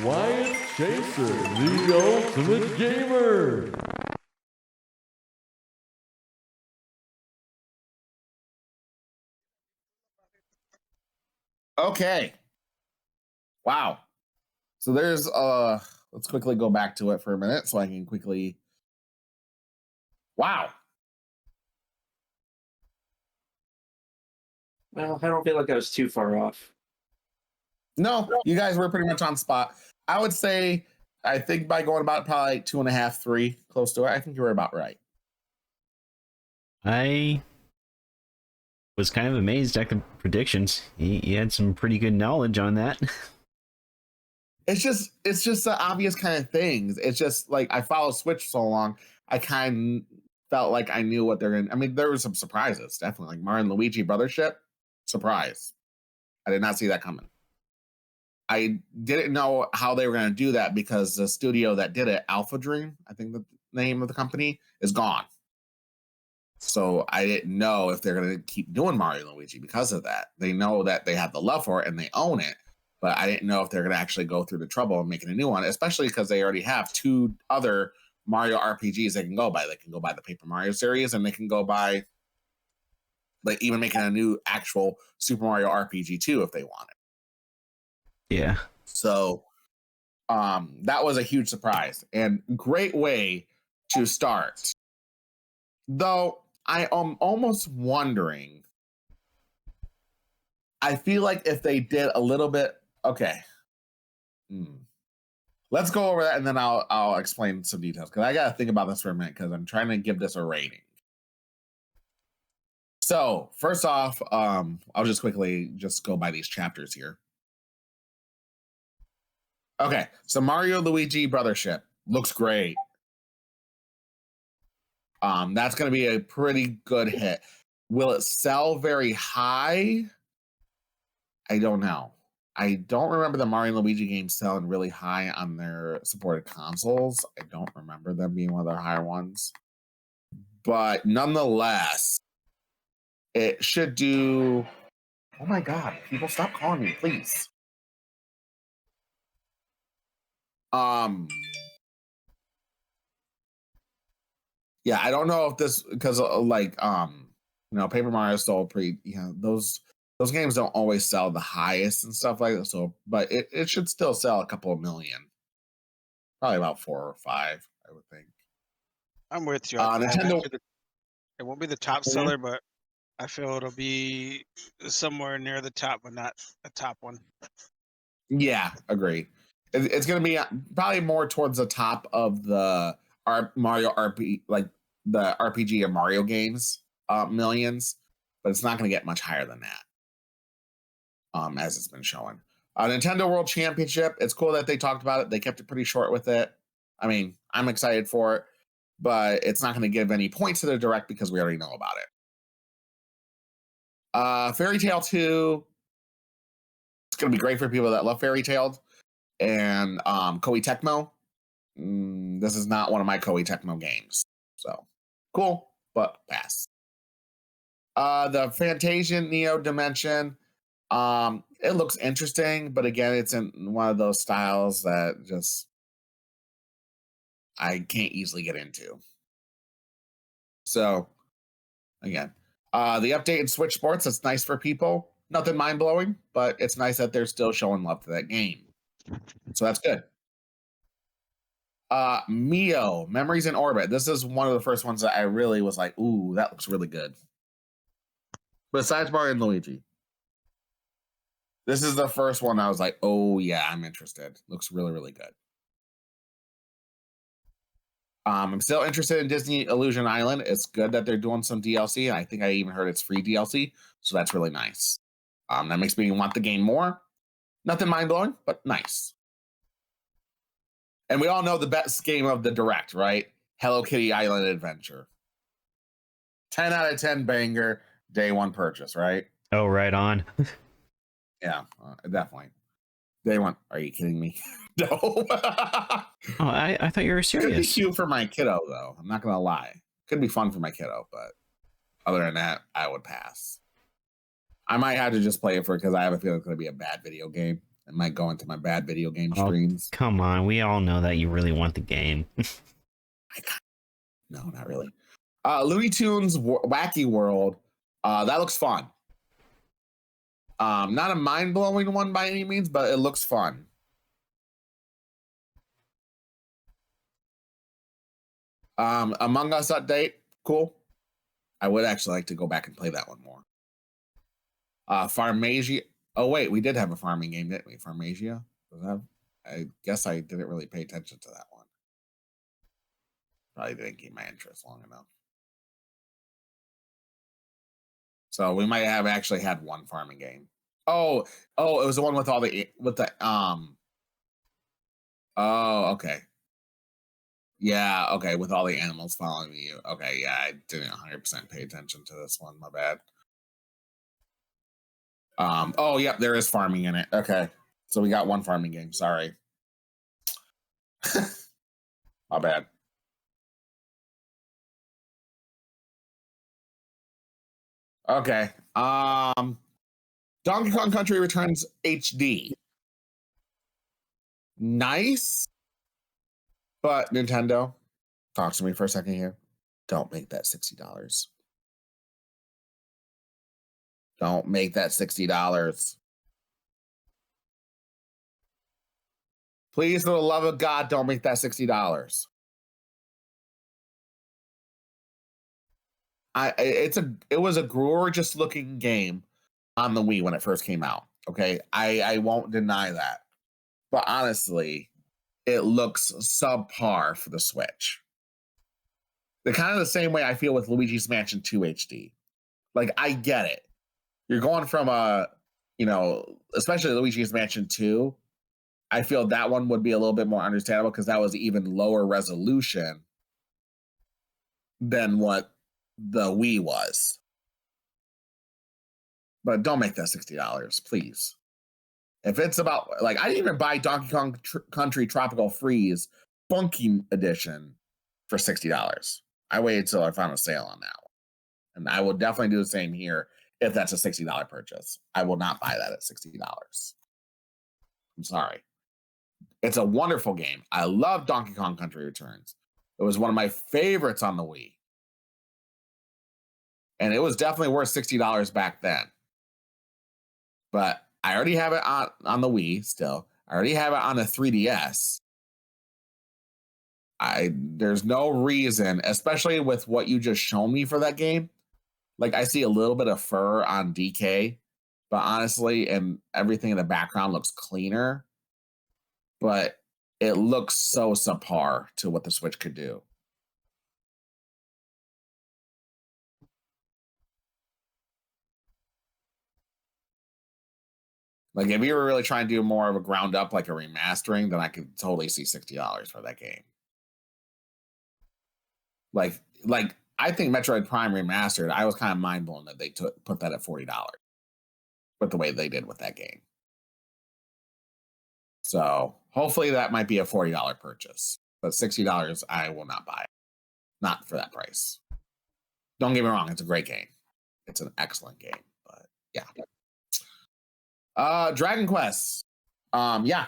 Wyatt Chaser, the ultimate gamer. Okay. Wow. So there's let's quickly go back to it for a minute so I can quickly. Wow. Well, I don't feel like I was too far off. No, you guys were pretty much on spot. I would say, I think by going about probably like 2.5, 3, close to it, I think you were about right. I was kind of amazed at the predictions. He had some pretty good knowledge on that. It's just the obvious kind of things. It's just like I followed Switch so long, I kind of felt like I knew what they're going to. I mean, there were some surprises, definitely. Like Mario and Luigi Brothership, surprise. I did not see that coming. I didn't know how they were going to do that because the studio that did it, Alpha Dream, I think the name of the company, is gone. So I didn't know if they're going to keep doing Mario and Luigi because of that. They know that they have the love for it and they own it, but I didn't know if they're going to actually go through the trouble of making a new one, especially because they already have 2 other Mario RPGs they can go by. They can go by the Paper Mario series, and they can go by like even making a new actual Super Mario RPG too if they wanted. Yeah. So that was a huge surprise and great way to start. Though I am almost wondering, I feel like if they did a little bit, okay. Let's go over that and then I'll explain some details because I got to think about this for a minute because I'm trying to give this a rating. So first off, I'll just quickly just go by these chapters here. Okay, so Mario Luigi Brothership looks great. That's going to be a pretty good hit. Will it sell very high? I don't know. I don't remember the Mario and Luigi games selling really high on their supported consoles. I don't remember them being one of their higher ones. But nonetheless, it should do. Oh my God, people stop calling me, please. Yeah, I don't know if this because Paper Mario sold pretty, those games don't always sell the highest and stuff like that. So, but it should still sell a couple of million, probably about 4 or 5, I would think. I'm with you. Nintendo. It won't be the top seller, but I feel it'll be somewhere near the top, but not a top one. Yeah, agree. It's going to be probably more towards the top of the Mario RPG, like the RPG or Mario games, millions, but it's not going to get much higher than that. As it's been showing. Nintendo World Championship, it's cool that they talked about it. They kept it pretty short with it. I mean, I'm excited for it, but it's not going to give any points to the direct because we already know about it. Fairy Tail 2, it's going to be great for people that love Fairy Tail. And Koei Tecmo, this is not one of my Koei Tecmo games. So, cool, but pass. The Fantasian Neo Dimension, it looks interesting, but again, it's in one of those styles that just I can't easily get into. So, again, the updated Switch Sports, it's nice for people. Nothing mind-blowing, but it's nice that they're still showing love to that game. So that's good. Mio, Memories in Orbit. This is one of the first ones that I really was like, ooh, that looks really good. Besides Mario and Luigi. This is the first one I was like, oh yeah, I'm interested. Looks really, really good. I'm still interested in Disney Illusion Island. It's good that they're doing some DLC. I think I even heard it's free DLC, so that's really nice. That makes me want the game more. Nothing mind-blowing, but nice. And we all know the best game of the Direct, right? Hello Kitty Island Adventure. 10 out of 10 banger, day one purchase, right? Oh, right on. Yeah, definitely. Day one. Are you kidding me? No. Oh, I thought you were serious. Could be cute for my kiddo, though. I'm not going to lie. Could be fun for my kiddo, but other than that, I would pass. I might have to just play it for because I have a feeling it's going to be a bad video game. It might go into my bad video game Oh, streams. come on. We all know that you really want the game. No, not really. Looney Tunes Wacky World. That looks fun. Not a mind-blowing one by any means, but it looks fun. Among Us update, cool. I would actually like to go back and play that one more. Farmasia. Oh wait, we did have a farming game, didn't we? Farmasia. I guess I didn't really pay attention to that one. Probably didn't keep my interest long enough. So we might have actually had one farming game. Oh, it was the one with all the Oh, okay. Yeah, okay, with all the animals following you. Okay, yeah, I didn't 100% pay attention to this one. My bad. Oh, yeah, there is farming in it. Okay, so we got one farming game. Sorry. My bad. Okay. Donkey Kong Country Returns HD. Nice. But Nintendo, talk to me for a second here. Don't make that $60. Don't make that $60. Please, for the love of God, don't make that $60. It was a gorgeous looking game on the Wii when it first came out. Okay, I won't deny that. But honestly, it looks subpar for the Switch. They're kind of the same way I feel with Luigi's Mansion 2 HD. Like, I get it. You're going from especially Luigi's Mansion 2. I feel that one would be a little bit more understandable because that was even lower resolution than what the Wii was. But don't make that $60, please. If it's about, like, I didn't even buy Donkey Kong Country Tropical Freeze Funky Edition for $60. I waited till I found a sale on that one. And I will definitely do the same here if that's a $60 purchase. I will not buy that at $60. I'm sorry. It's a wonderful game. I love Donkey Kong Country Returns. It was one of my favorites on the Wii. And it was definitely worth $60 back then. But I already have it on the Wii still. I already have it on the 3DS. There's no reason, especially with what you just shown me for that game. Like, I see a little bit of fur on DK, but honestly, and everything in the background looks cleaner. But it looks so subpar to what the Switch could do. Like, if you were really trying to do more of a ground up, like a remastering, then I could totally see $60 for that game. Like I think Metroid Prime Remastered, I was kind of mind blown that they put that at $40 with the way they did with that game. So hopefully that might be a $40 purchase, but $60 I will not buy it. Not for that price. Don't get me wrong, it's a great game. It's an excellent game, but yeah. Dragon Quest. Yeah.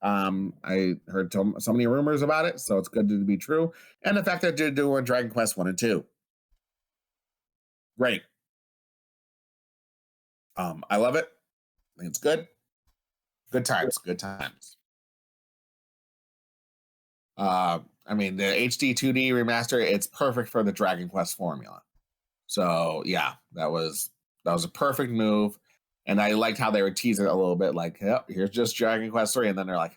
I heard so many rumors about it, so it's good to be true. And the fact that they're doing Dragon Quest 1 and 2. Great. I love it. I think it's good. Good times. Good times. I mean, the HD 2D remaster, it's perfect for the Dragon Quest formula. So yeah, that was a perfect move. And I liked how they were teasing it a little bit, like, yep, here's just Dragon Quest 3, and then they're like,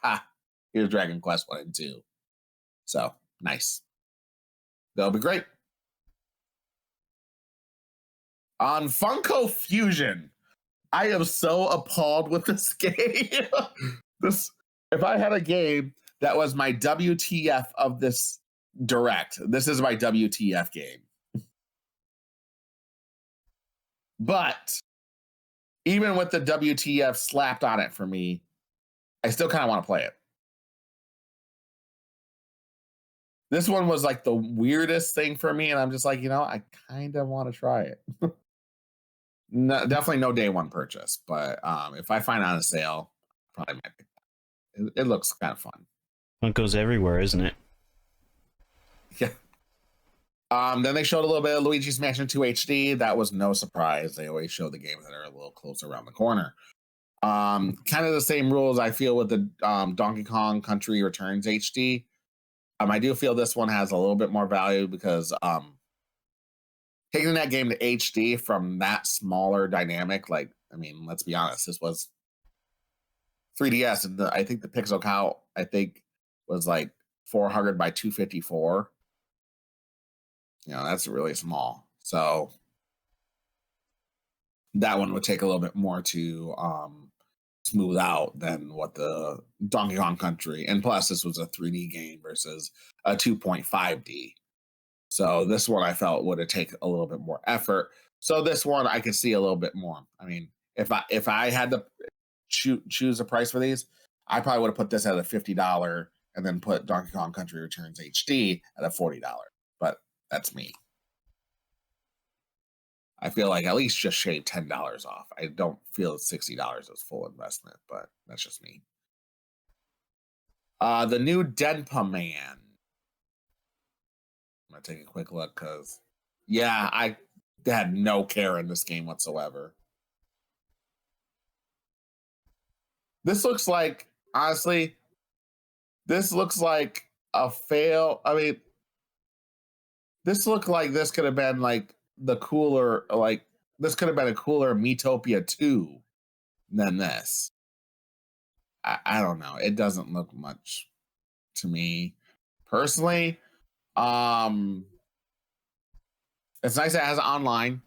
here's Dragon Quest 1 and 2. So nice. That'll be great. On Funko Fusion, I am so appalled with this game. If I had a game that was my WTF of this direct, this is my WTF game. But even with the WTF slapped on it for me, I still kind of want to play it. This one was like the weirdest thing for me, and I'm just like, I kind of want to try it. No, definitely no day one purchase, but if I find it on a sale, probably my pick. It looks kind of fun. It goes everywhere, isn't it? Yeah. Then they showed a little bit of Luigi's Mansion 2 HD. That was no surprise. They always show the games that are a little closer around the corner. Kind of the same rules I feel with the Donkey Kong Country Returns HD. I do feel this one has a little bit more value because taking that game to HD from that smaller dynamic, like, I mean, let's be honest, this was 3DS, and I think the pixel count, was like 400 by 254. That's really small. So that one would take a little bit more to smooth out than what the Donkey Kong Country, and plus this was a 3D game versus a 2.5D. So this one I felt would have taken a little bit more effort. So this one I could see a little bit more. I mean, if I had to choose a price for these, I probably would have put this at a $50 and then put Donkey Kong Country Returns HD at a $40. But that's me. I feel like at least just shave $10 off. I don't feel $60 is full investment, but that's just me. The new Denpa Man. I'm gonna take a quick look because, yeah, I had no care in this game whatsoever. This looks like, honestly, this looks like a fail. I mean, this looked like this could have been like the cooler, like this could have been a cooler Miitopia 2 than this. I don't know. It doesn't look much to me personally. It's nice it has online.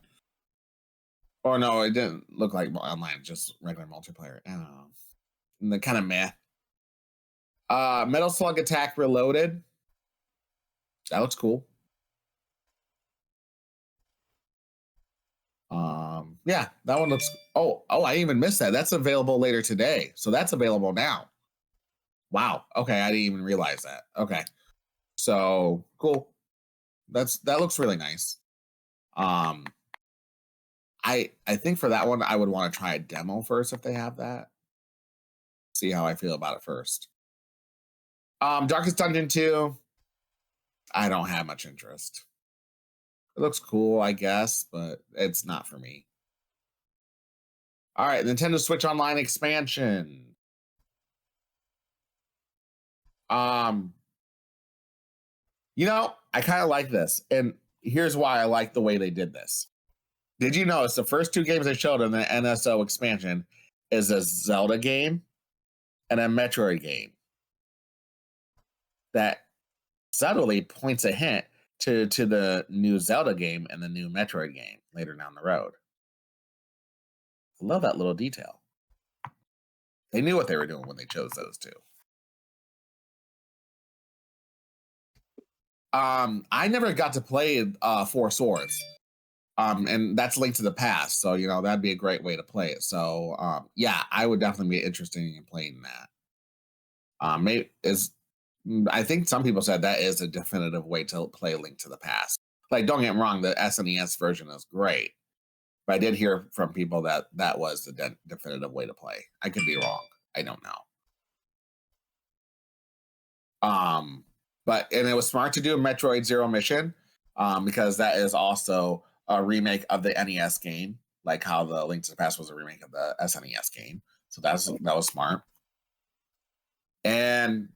Or no, it didn't look like online, just regular multiplayer. I don't know. And the kind of meh. Metal Slug Attack Reloaded. That looks cool. Yeah, that one looks. Oh, I even missed that. That's available later today, so that's available now. Wow. Okay, I didn't even realize that. Okay, so cool. That looks really nice. I think for that one, I would want to try a demo first if they have that. See how I feel about it first. Darkest Dungeon 2. I don't have much interest. It looks cool, I guess, but it's not for me. All right, Nintendo Switch Online expansion. I kind of like this, and here's why I like the way they did this. Did you notice the first two games they showed in the NSO expansion is a Zelda game and a Metroid game that subtly points a hint to the new Zelda game and the new Metroid game later down the road. I love that little detail. They knew what they were doing when they chose those two. I never got to play Four Swords. And that's Link to the Past, so that'd be a great way to play it. So yeah, I would definitely be interested in playing that. I think some people said that is a definitive way to play Link to the Past. Like, don't get me wrong, the SNES version is great, but I did hear from people that was the definitive way to play. I could be wrong. I don't know. But it was smart to do a Metroid Zero Mission, because that is also a remake of the NES game, like how the Link to the Past was a remake of the SNES game. So that was smart. And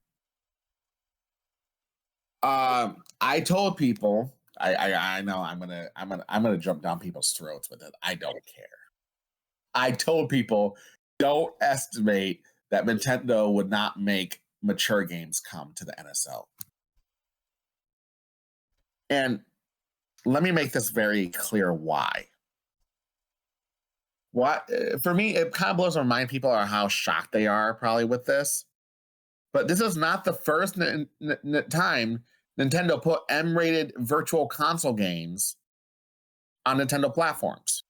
I told people, I know I'm gonna jump down people's throats with it. I don't care. I told people, don't estimate that Nintendo would not make mature games come to the NSO. And let me make this very clear why. For me, it kind of blows my mind. People are how shocked they are probably with this. But this is not the first time Nintendo put M-rated virtual console games on Nintendo platforms.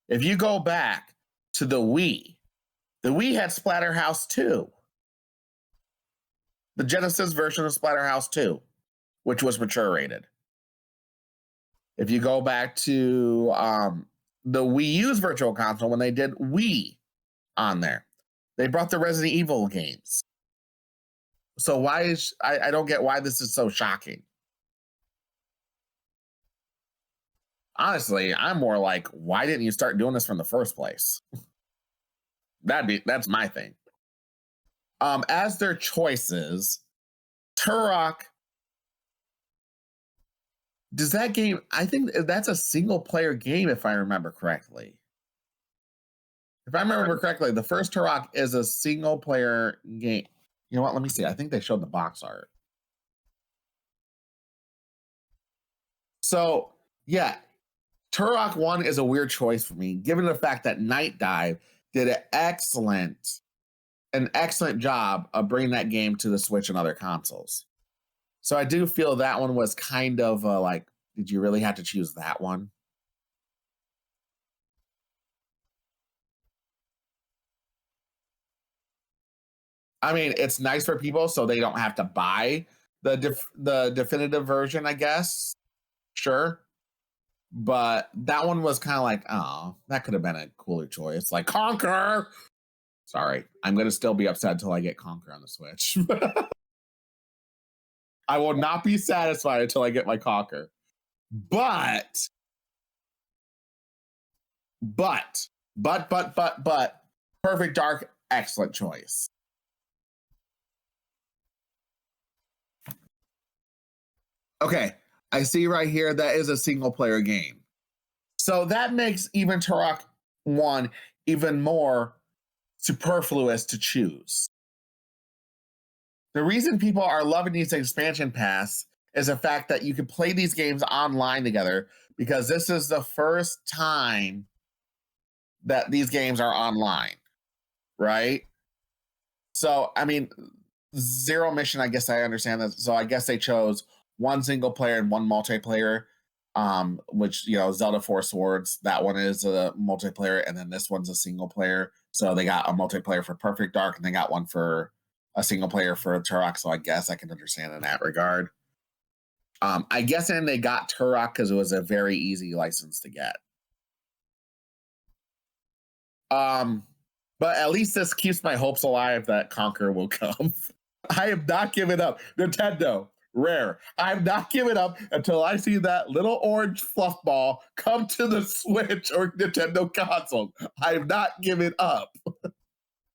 If you go back to the Wii had Splatterhouse 2. The Genesis version of Splatterhouse 2, which was mature rated. If you go back to the Wii U's virtual console when they did Wii on there, They brought the Resident Evil games. So why is I don't get why this is so shocking. Honestly, I'm more like, why didn't you start doing this from the first place? That's my thing. As their choices, Turok. Does that game? I think that's a single player game, if I remember correctly. If I remember correctly, the first Turok is a single player game. You know what? Let me see. I think they showed the box art. So yeah, Turok 1 is a weird choice for me, given the fact that Night Dive did an excellent job of bringing that game to the Switch and other consoles. So I do feel that one was kind of like, did you really have to choose that one? I mean, it's nice for people so they don't have to buy the definitive version, I guess. Sure. But that one was kind of like, oh, that could have been a cooler choice. Like Conquer. Sorry, I'm going to still be upset until I get Conquer on the Switch. I will not be satisfied until I get my Conquer. But, Perfect Dark, excellent choice. Okay, I see right here that is a single player game. So that makes even Turok 1 even more superfluous to choose. The reason people are loving these expansion pass is the fact that you can play these games online together, because this is the first time that these games are online, right? So, I mean, Zero Mission, I guess I understand that. So I guess they chose one single player and one multiplayer, which, you know, Zelda Four Swords, that one is a multiplayer, and then this one's a single player. So they got a multiplayer for Perfect Dark, and they got one for a single player for Turok. So I guess I can understand in that regard. I guess and they got Turok because it was a very easy license to get. But at least this keeps my hopes alive that Conquer will come. I have not given up. Nintendo, Rare, I have not given up until I see that little orange fluff ball come to the Switch or Nintendo console. I have not given up.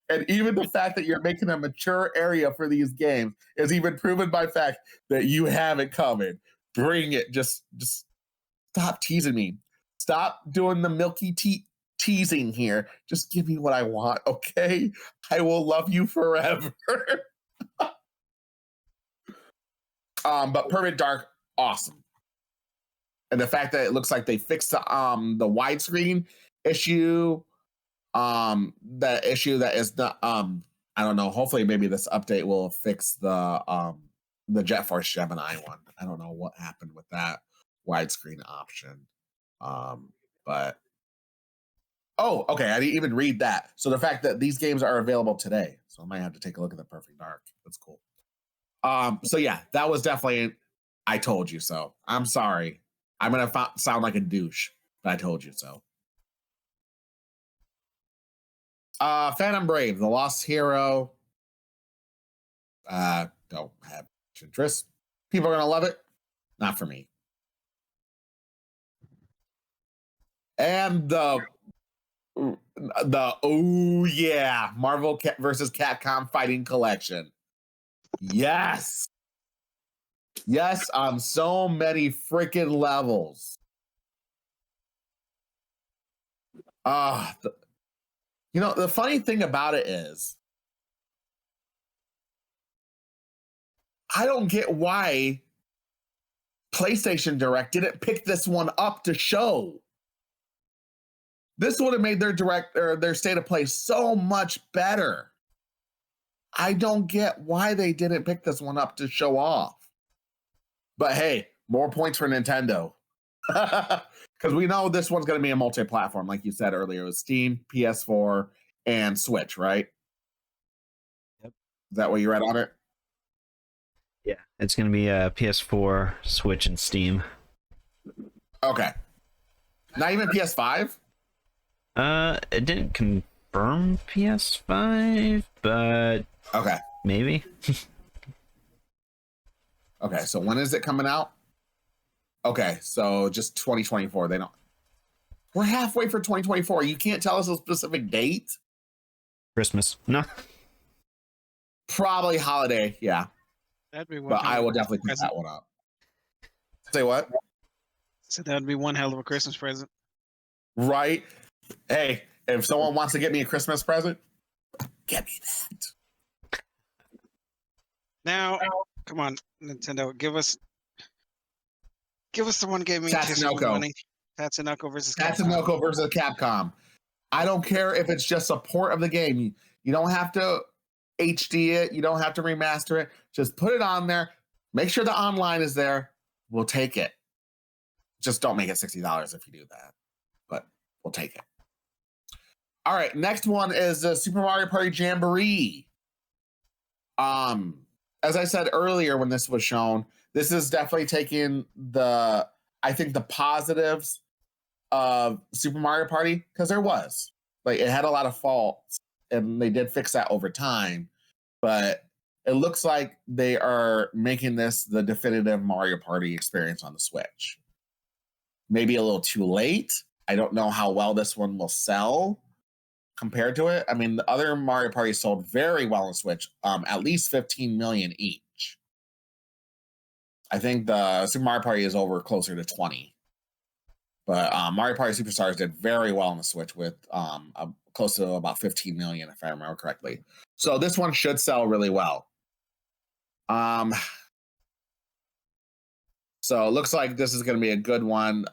And even the fact that you're making a mature area for these games is even proven by the fact that you have it coming. Bring it. Just stop teasing me. Stop doing the milky teasing here. Just give me what I want, okay? I will love you forever. But Perfect Dark, awesome. And the fact that it looks like they fixed the widescreen issue, that issue that is the I don't know, hopefully maybe this update will fix the Jet Force Gemini one. I don't know what happened with that widescreen option. But oh, okay, I didn't even read that. So the fact that these games are available today, so I might have to take a look at the Perfect Dark. That's cool. So yeah, that was definitely, I told you so. I'm sorry. I'm gonna sound like a douche, but I told you so. Phantom Brave, The Lost Hero. Don't have much interest. People are gonna love it. Not for me. And the oh yeah, Marvel versus Capcom Fighting Collection. Yes. Yes, on so many freaking levels. You know, the funny thing about it is, I don't get why PlayStation Direct didn't pick this one up to show. This would have made their direct or their state of play so much better. I don't get why they didn't pick this one up to show off. But hey, more points for Nintendo. Because we know this one's going to be a multi-platform, like you said earlier. It was Steam, PS4, and Switch, right? Yep. Is that what you read on it? Yeah, it's going to be PS4, Switch, and Steam. Okay. Not even PS5? It didn't confirm PS5, but Okay. maybe. Okay. So when is it coming out? Okay. So just 2024. They don't. We're halfway for 2024. You can't tell us a specific date. Christmas. No. Probably holiday. Yeah. That'd be one. But hell I of a will definitely pick present. that one up. Say what? So that would be one hell of a Christmas present. Right. Hey, if someone wants to get me a Christmas present, get me that. Now, come on, Nintendo, give us the one game me Tatsunoko. money. Tatsunoko versus Capcom. Tatsunoko versus Capcom. I don't care if it's just a port of the game. You don't have to HD it. You don't have to remaster it. Just put it on there. Make sure the online is there. We'll take it. Just don't make it $60 if you do that. But we'll take it. All right. Next one is the Super Mario Party Jamboree. As I said earlier when this was shown, this is definitely taking the positives of Super Mario Party, because there was. Like, it had a lot of faults, and they did fix that over time. But it looks like they are making this the definitive Mario Party experience on the Switch. Maybe a little too late. I don't know how well this one will sell compared to it. I mean, the other Mario Party sold very well on Switch, at least 15 million each. I think the Super Mario Party is over closer to 20. But Mario Party Superstars did very well on the Switch with close to about 15 million, if I remember correctly. So this one should sell really well. So it looks like this is going to be a good one.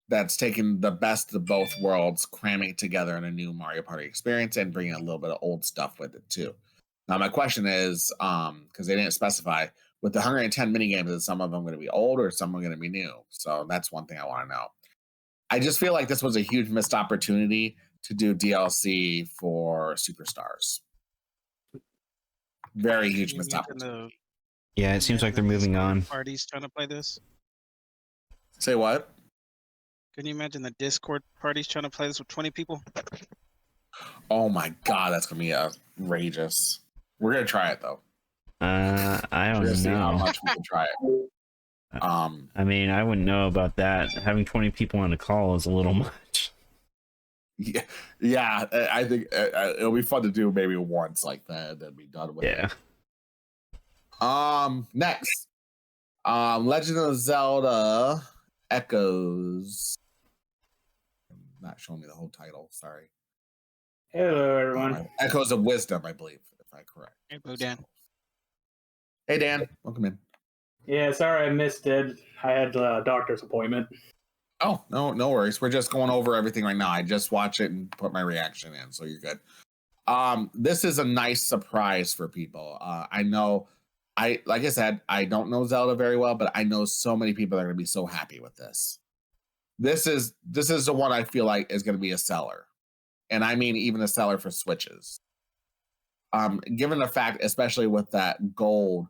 That's taking the best of both worlds, cramming it together in a new Mario Party experience and bringing a little bit of old stuff with it too. Now my question is, because they didn't specify, with the 110 minigames, is some of them going to be old or some are going to be new? So that's one thing I want to know. I just feel like this was a huge missed opportunity to do DLC for Superstars. Very huge missed opportunity. Yeah, it seems like they're moving on. Parties trying to play this. Say what? Can you imagine the Discord parties trying to play this with 20 people? Oh my god, that's gonna be outrageous. We're gonna try it though. I We're gonna don't see how know. much we can try it. I mean, I wouldn't know about that. Having 20 people on a call is a little much. Yeah. I think it'll be fun to do maybe once like that, and then be done with it. Next, Legend of Zelda Echoes. Not showing me the whole title. Sorry. Hello, everyone. Echoes of Wisdom, I believe, if I'm correct. Hey, Boo Dan. Hey, Dan. Welcome in. Yeah, sorry I missed it. I had a doctor's appointment. Oh, no worries. We're just going over everything right now. I just watch it and put my reaction in, so you're good. This is a nice surprise for people. I know, like I said, I don't know Zelda very well, but I know so many people are going to be so happy with this. This is the one I feel like is going to be a seller, and I mean even a seller for Switches. Given the fact, especially with that gold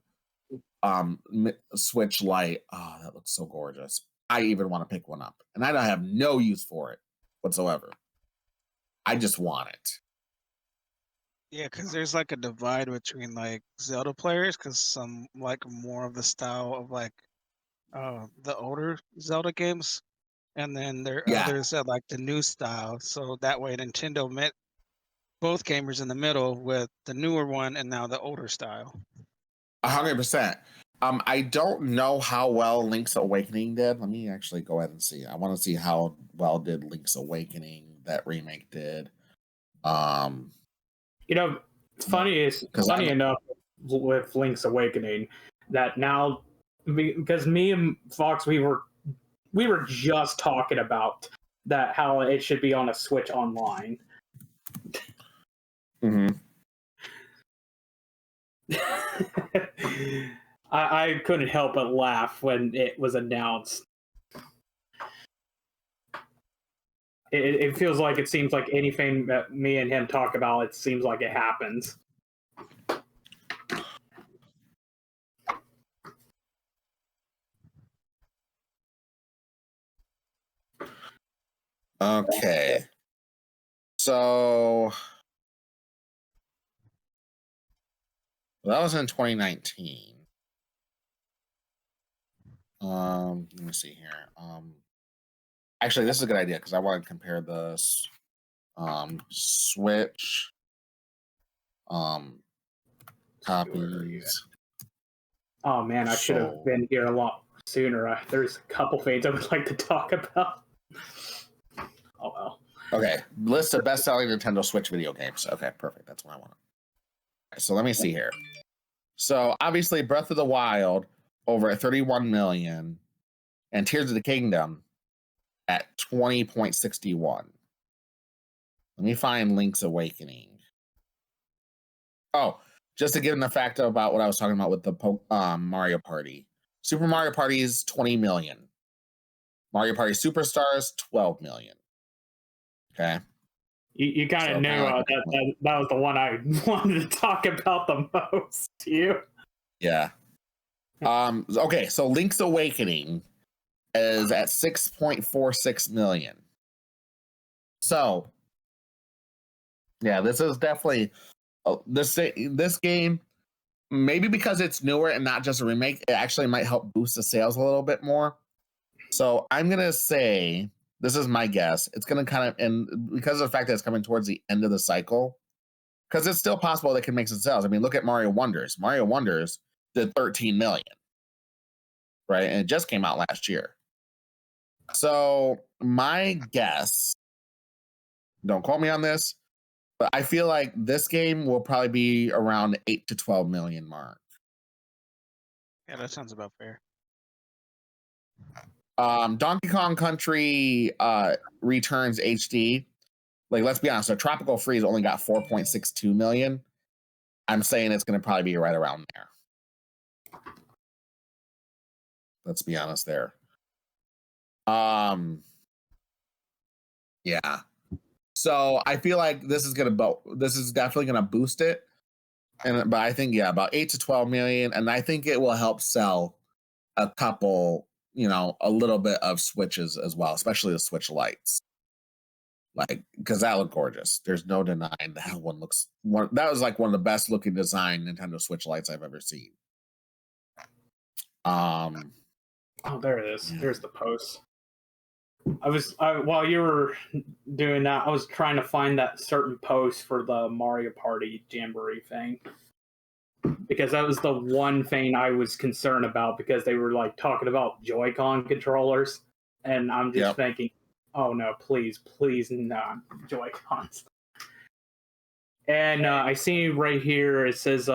Switch Lite, oh, that looks so gorgeous. I even want to pick one up, and I don't have no use for it whatsoever. I just want it. Yeah, because there's like a divide between like Zelda players, because some like more of the style of like the older Zelda games, and then there are others that like the new style. So that way, Nintendo met both gamers in the middle with the newer one and now the older style. 100%. I don't know how well Link's Awakening did. Let me actually go ahead and see. I want to see how well did Link's Awakening, that remake, did. You know, it's funny enough with Link's Awakening that now, because me and Fox, we were just talking about that, how it should be on a Switch Online. Mm-hmm. I couldn't help but laugh when it was announced. It feels like, it seems like anything that me and him talk about, it seems like it happens. Okay. So that was in 2019. Let me see here. Actually, this is a good idea because I want to compare the Switch copies. Oh man, I should have been here a lot sooner. There's a couple things I would like to talk about. Oh well. Okay, list of best-selling Nintendo Switch video games. Okay, perfect. That's what I want. Okay, so let me see here. So obviously, Breath of the Wild over at 31 million, and Tears of the Kingdom at 20.61. Let me find Link's Awakening. Oh, just to give an fact about what I was talking about with the Mario Party. Super Mario Party is 20 million. Mario Party Superstars, 12 million. Okay. You kind of knew that was the one I wanted to talk about the most. You? Yeah. Okay, so Link's Awakening is at 6.46 million. So, yeah, this is definitely this game. Maybe because it's newer and not just a remake, it actually might help boost the sales a little bit more. So I'm gonna say, this is my guess, it's gonna kind of, and because of the fact that it's coming towards the end of the cycle, because it's still possible they can make some sales. I mean, look at Mario Wonders. Mario Wonders did 13 million, right? And it just came out last year. So my guess, don't quote me on this, but I feel like this game will probably be around 8 to 12 million mark. Yeah, that sounds about fair. Donkey Kong Country Returns HD. Like, let's be honest, so Tropical Freeze only got 4.62 million. I'm saying it's going to probably be right around there. Let's be honest there. Yeah. So I feel like this is definitely gonna boost it, but I think about 8 to 12 million, and I think it will help sell a couple, a little bit of Switches as well, especially the Switch Lights, like because that looked gorgeous. There's no denying that one looks that was like one of the best looking design Nintendo Switch Lights I've ever seen. Oh, there it is. There's the post. While you were doing that, I was trying to find that certain post for the Mario Party Jamboree thing, because that was the one thing I was concerned about, because they were like talking about Joy-Con controllers, and I'm just thinking, oh no, please not Joy-Cons. And I see right here it says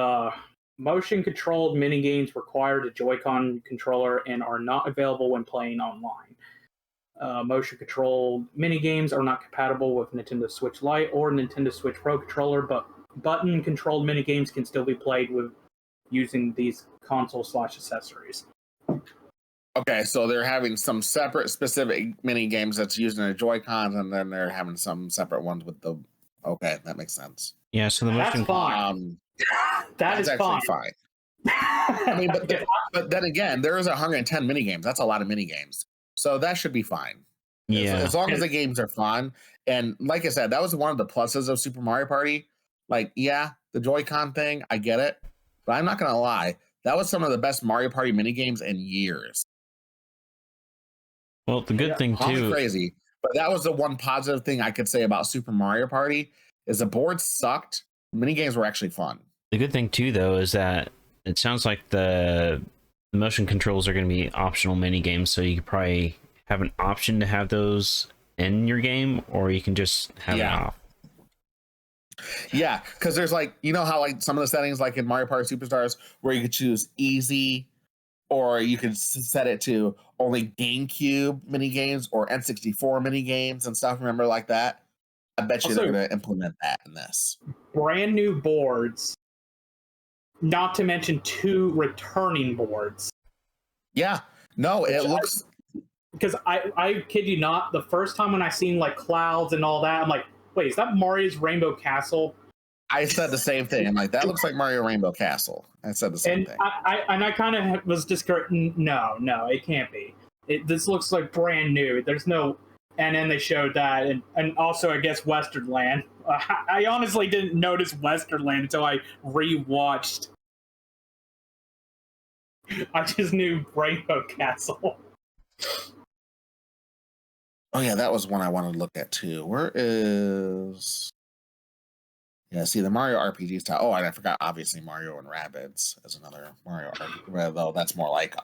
motion controlled mini games require a Joy-Con controller and are not available when playing online. Motion-controlled mini-games are not compatible with Nintendo Switch Lite or Nintendo Switch Pro controller, but button-controlled mini-games can still be played with using these console/accessories. Okay, so they're having some separate specific mini-games that's using the Joy-Cons, and then they're having some separate ones with the... Okay, that makes sense. Yeah, so the motion... That's fine. That's actually fine. I mean, but then again, there is 110 mini-games. That's a lot of mini-games. So that should be fine. Yeah. As long as the games are fun. And like I said, that was one of the pluses of Super Mario Party. Like, yeah, the Joy-Con thing, I get it. But I'm not going to lie. That was some of the best Mario Party minigames in years. Well, the good thing, too... crazy. But that was the one positive thing I could say about Super Mario Party, is the board sucked. Minigames were actually fun. The good thing, too, though, is that it sounds like the motion controls are going to be optional mini games, so you could probably have an option to have those in your game, or you can just have it off. Yeah, because there's like, how like some of the settings, like in Mario Party Superstars, where you could choose easy, or you could set it to only GameCube mini games or N64 mini games and stuff. Remember, like that? I bet you they're going to implement that in this. Brand new boards. Not to mention 2 returning boards. Yeah. No, it looks... Because I kid you not, the first time when I seen like clouds and all that, I'm like, wait, is that Mario's Rainbow Castle? I said the same thing. I'm like, that looks like Mario Rainbow Castle. I said the same thing. I kind of was just no, it can't be. This looks like brand new. There's no... and then they showed that, and also I guess Western Land. I honestly didn't notice Western Land until I rewatched. I just knew Rainbow Castle. Oh yeah, that was one I wanted to look at too. Where is? Yeah, see the Mario RPG style. Oh, and I forgot obviously Mario and Rabbids as another Mario RPG. Though that's more like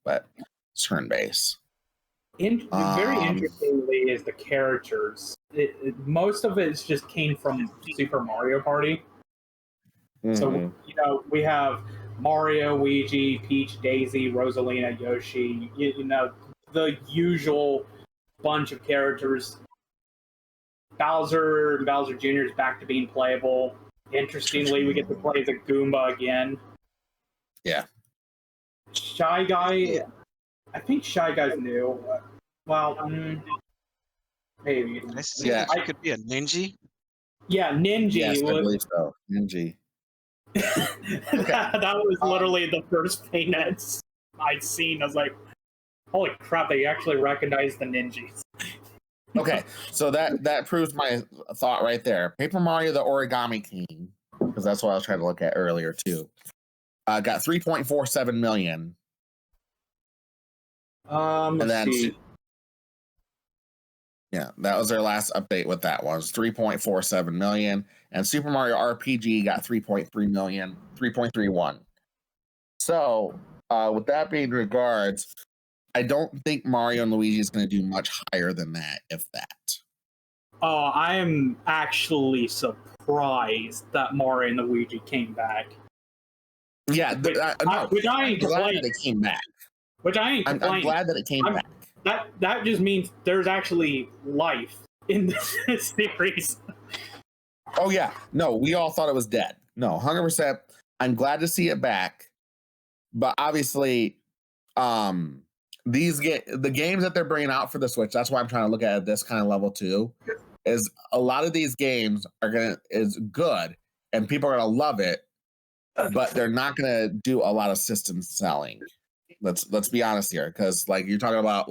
but turn based. Very interestingly is the characters. Most of it just came from Super Mario Party. So we have Mario, Luigi, Peach, Daisy, Rosalina, Yoshi. The usual bunch of characters. Bowser Jr. is back to being playable. Interestingly, we get to play the Goomba again. Yeah. Shy Guy, I think Shy Guy's new. Well, maybe. I could be a ninja. Yeah, Ninja. Yes, I believe so. Ninja. That was literally the first thing I'd seen. I was like, holy crap, they actually recognized the ninjas. Okay, so that proves my thought right there. Paper Mario: The Origami King, because that's what I was trying to look at earlier too. Got 3.47 million. Let's see. Yeah, that was their last update with that one. It was 3.47 million. And Super Mario RPG got 3.3 million, 3.31. So, with that being regards, I don't think Mario and Luigi is going to do much higher than that, if that. Oh, I am actually surprised that Mario and Luigi came back. Yeah, which I ain't complaining. They came back. Which I ain't complaining. I'm glad that it came back. That just means there's actually life in this series. Oh yeah, no, we all thought it was dead. No, 100%. I'm glad to see it back, but obviously, the games that they're bringing out for the Switch. That's why I'm trying to look at this kind of level too. Is a lot of these games is good and people are gonna love it, but they're not gonna do a lot of system selling. Let's be honest here, because like you're talking about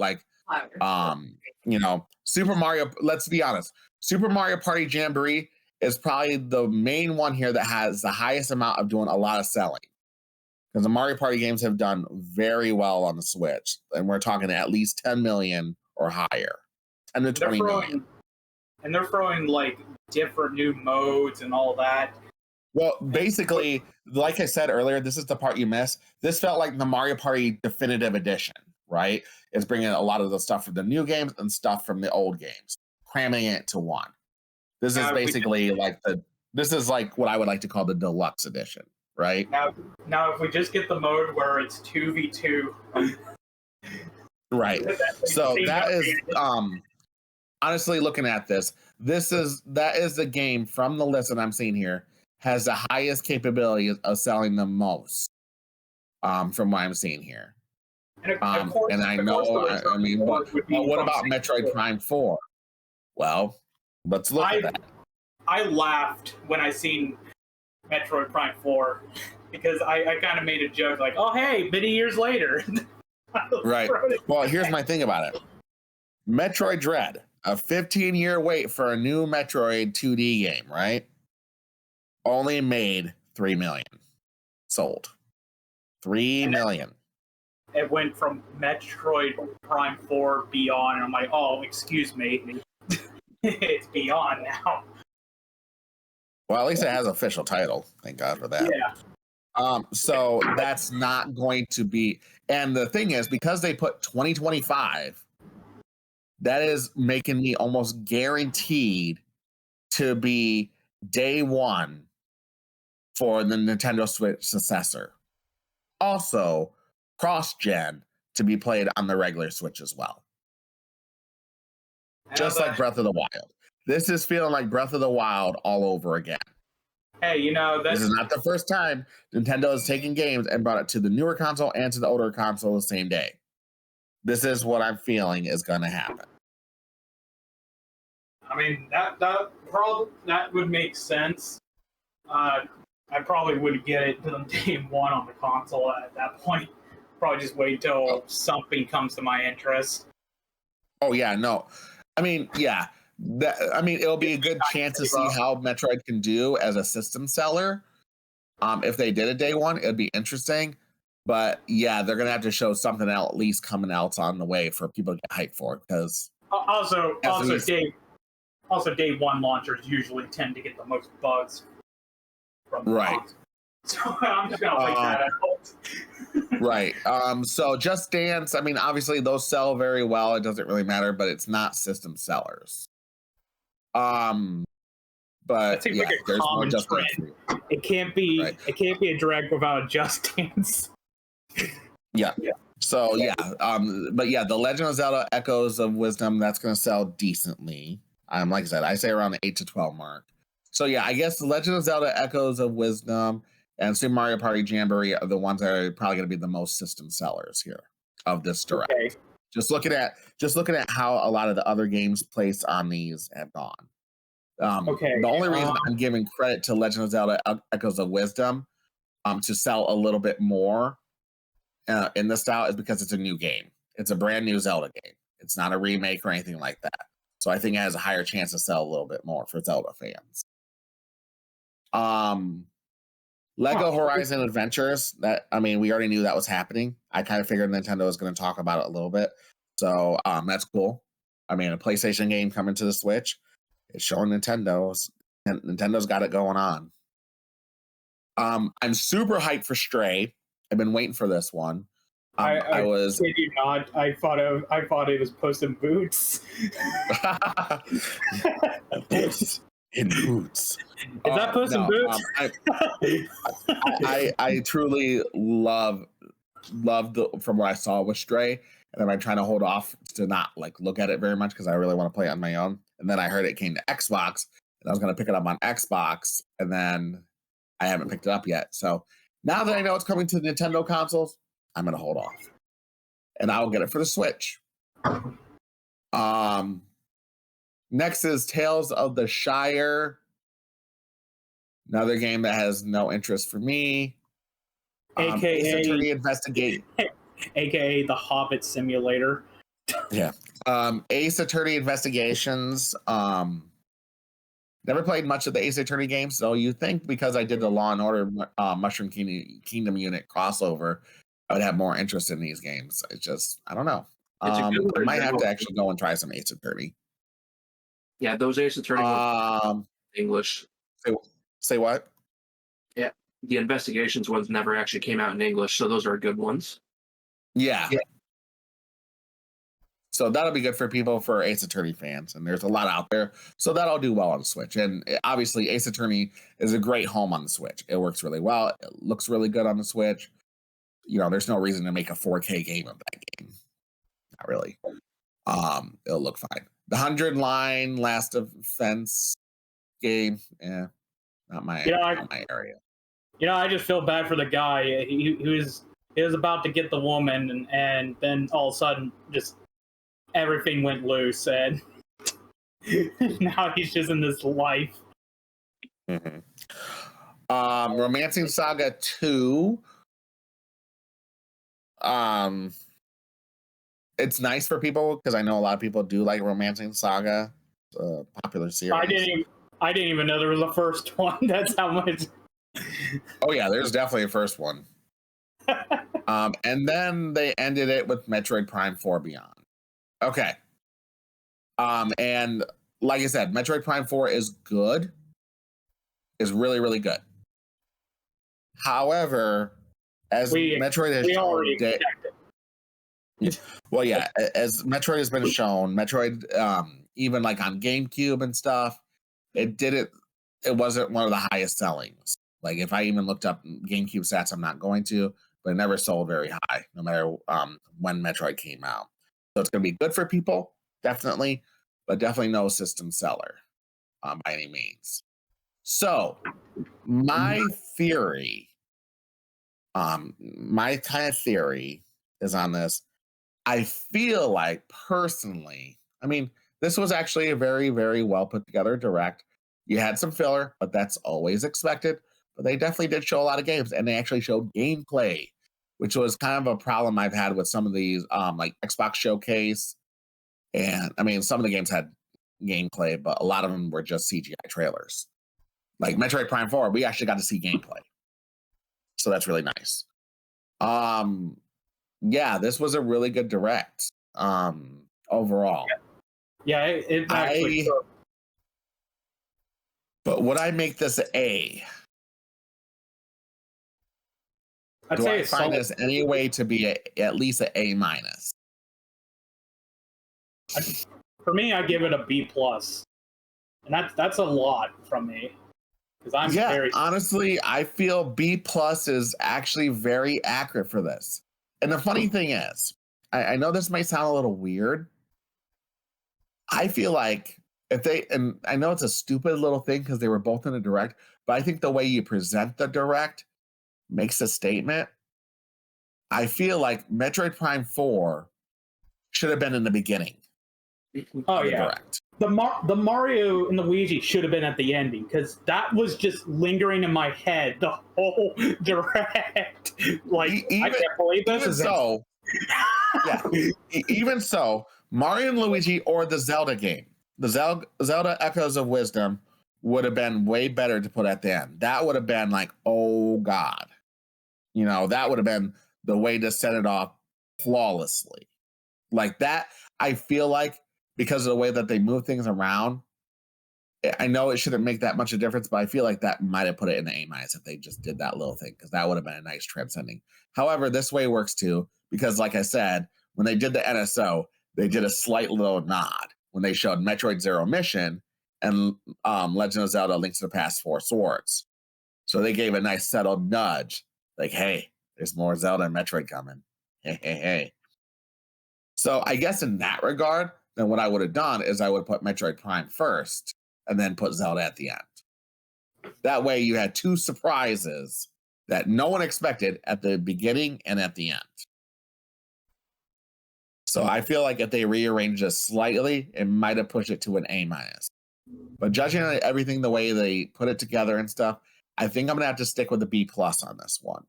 Super Mario. Let's be honest, Super Mario Party Jamboree is probably the main one here that has the highest amount of doing a lot of selling, because the Mario Party games have done very well on the Switch, and we're talking at least 10 million or higher, 10 to 20 million. And they're throwing like different new modes and all that. Well, basically, like I said earlier, this is the part you missed. This felt like the Mario Party Definitive Edition, right? It's bringing a lot of the stuff from the new games and stuff from the old games, cramming it to one. This is basically this is like what I would like to call the deluxe edition, right? Now if we just get the mode where it's 2v2. Right. So that is honestly looking at this is the game from the list that I'm seeing here has the highest capability of selling the most, from what I'm seeing here. And I know, I mean, what about Metroid Prime 4? Well, let's look at that. I laughed when I seen Metroid Prime 4 because I kind of made a joke like, oh, hey, many years later. Right. Well, here's my thing about it. Metroid Dread, a 15-year wait for a new Metroid 2D game, right? Only made 3 million sold. 3 million. It went from Metroid Prime 4 Beyond, and I'm like, oh, excuse me. It's Beyond now. Well, at least it has an official title. Thank God for that. Yeah. So that's not going to be... And the thing is, because they put 2025, that is making me almost guaranteed to be day one for the Nintendo Switch successor. Also, cross-gen to be played on the regular Switch as well. Just like Breath of the Wild. This is feeling like Breath of the Wild all over again. Hey, this is not the first time Nintendo has taken games and brought it to the newer console and to the older console the same day. This is what I'm feeling is going to happen. I mean, that would make sense. I probably wouldn't get it to day one on the console at that point. Probably just wait till something comes to my interest. Oh yeah, no. I mean, yeah. It'll be a good chance to see how Metroid can do as a system seller. If they did a day one, it'd be interesting. But yeah, they're gonna have to show something else, at least coming else on the way for people to get hyped for. Because also day one launchers usually tend to get the most buzz from the box. So I'm just gonna point that out. Right. So Just Dance, I mean, obviously those sell very well. It doesn't really matter, but it's not system sellers. But That seems yeah, like a there's more common Just Dance. trend. It can't be a direct without a Just Dance. Yeah. So yeah, but yeah, the Legend of Zelda Echoes of Wisdom, that's gonna sell decently. Like I said, I say around the 8 to 12 mark. So yeah, I guess the Legend of Zelda Echoes of Wisdom and Super Mario Party Jamboree are the ones that are probably gonna be the most system sellers here of this direct. Okay. Just looking at how a lot of the other games placed on these have gone. The only reason I'm giving credit to Legend of Zelda Echoes of Wisdom to sell a little bit more in this style is because it's a new game. It's a brand new Zelda game. It's not a remake or anything like that. So I think it has a higher chance to sell a little bit more for Zelda fans. Lego Horizon Adventures, we already knew that was happening. I kind of figured Nintendo was going to talk about it a little bit. So that's cool. A PlayStation game coming to the Switch. It's showing Nintendo's got it going on. I'm super hyped for Stray. I've been waiting for this one. I kid you not. I thought it was Puss in Boots. Puss in Boots. Is that Puss in Boots? I truly loved from what I saw with Stray, and I'm trying to hold off to not look at it very much because I really want to play it on my own. And then I heard it came to Xbox, and I was going to pick it up on Xbox, and then I haven't picked it up yet. So now that I know it's coming to Nintendo consoles, I'm going to hold off, and I'll get it for the Switch. Next is Tales of the Shire, another game that has no interest for me. AKA Ace Attorney Investigate, AKA the Hobbit Simulator. Yeah. Ace Attorney Investigations. Never played much of the Ace Attorney games, so you think because I did the Law and Order Mushroom Kingdom unit crossover, I would have more interest in these games. It's just, I don't know. I might have to actually go and try some Ace Attorney. Yeah, those Ace Attorney ones English. Say what? Yeah, the Investigations ones never actually came out in English, so those are good ones. Yeah. So that'll be good for people, for Ace Attorney fans, and there's a lot out there. So that'll do well on the Switch. And obviously, Ace Attorney is a great home on the Switch. It works really well. It looks really good on the Switch. There's no reason to make a 4K game of that game. Not really. It'll look fine. The 100 Line Last Defense game, not my area. I just feel bad for the guy. He was about to get the woman, and then all of a sudden, just everything went loose, and now he's just in this life. Mm-hmm. Romancing Saga 2. It's nice for people because I know a lot of people do like Romancing Saga, popular series. I didn't even know there was a first one. That's how much. Oh yeah, there's definitely a first one. And then they ended it with Metroid Prime 4 Beyond. Okay. And like I said, Metroid Prime 4 is good. Is really, really good. However, as Metroid has shown, well, yeah, as Metroid has been shown, Metroid, even like on GameCube and stuff, it wasn't one of the highest sellings. Like if I even looked up GameCube stats, I'm not going to, but it never sold very high, no matter when Metroid came out. So it's going to be good for people, definitely, but definitely no system seller by any means. So my theory, my kind of theory is on this. I feel like personally, this was actually a very, very well put together direct. You had some filler, but that's always expected. But they definitely did show a lot of games, and they actually showed gameplay, which was kind of a problem I've had with some of these, like Xbox Showcase And I mean, some of the games had gameplay, but a lot of them were just CGI trailers. Like Metroid Prime 4, we actually got to see gameplay. So that's really nice. Yeah, this was a really good direct overall. Yeah, it actually. But would I make this an A? I'd Do say I it's find solid. this any way to be at least an A minus? For me, I give it a B plus, and that's a lot from me because I'm very honestly, I feel B plus is actually very accurate for this. And the funny thing is, I know this might sound a little weird. I feel like if they, and I know it's a stupid little thing because they were both in a direct, but I think the way you present the direct makes a statement. I feel like Metroid Prime 4 should have been in the beginning. Oh of the yeah, direct. the Mario and the Luigi should have been at the ending because that was just lingering in my head the whole direct. Like I can't believe this is so. Yeah, even so, Mario and Luigi or the Zelda game, the Zelda Echoes of Wisdom would have been way better to put at the end. That would have been like, oh God, that would have been the way to set it off flawlessly. Like that, I feel like because of the way that they move things around, I know it shouldn't make that much of a difference, but I feel like that might have put it in the A minus if they just did that little thing, because that would have been a nice transcending. However, this way works too, because like I said, when they did the NSO, they did a slight little nod when they showed Metroid Zero Mission and Legend of Zelda: Link to the Past 4 Swords. So they gave a nice settled nudge, like, hey, there's more Zelda and Metroid coming. Hey. So I guess in that regard, then what I would have done is I would have put Metroid Prime first and then put Zelda at the end. That way you had two surprises that no one expected at the beginning and at the end. So I feel like if they rearranged it slightly, it might have pushed it to an A minus. But judging on everything, the way they put it together and stuff, I think I'm going to have to stick with the B plus on this one.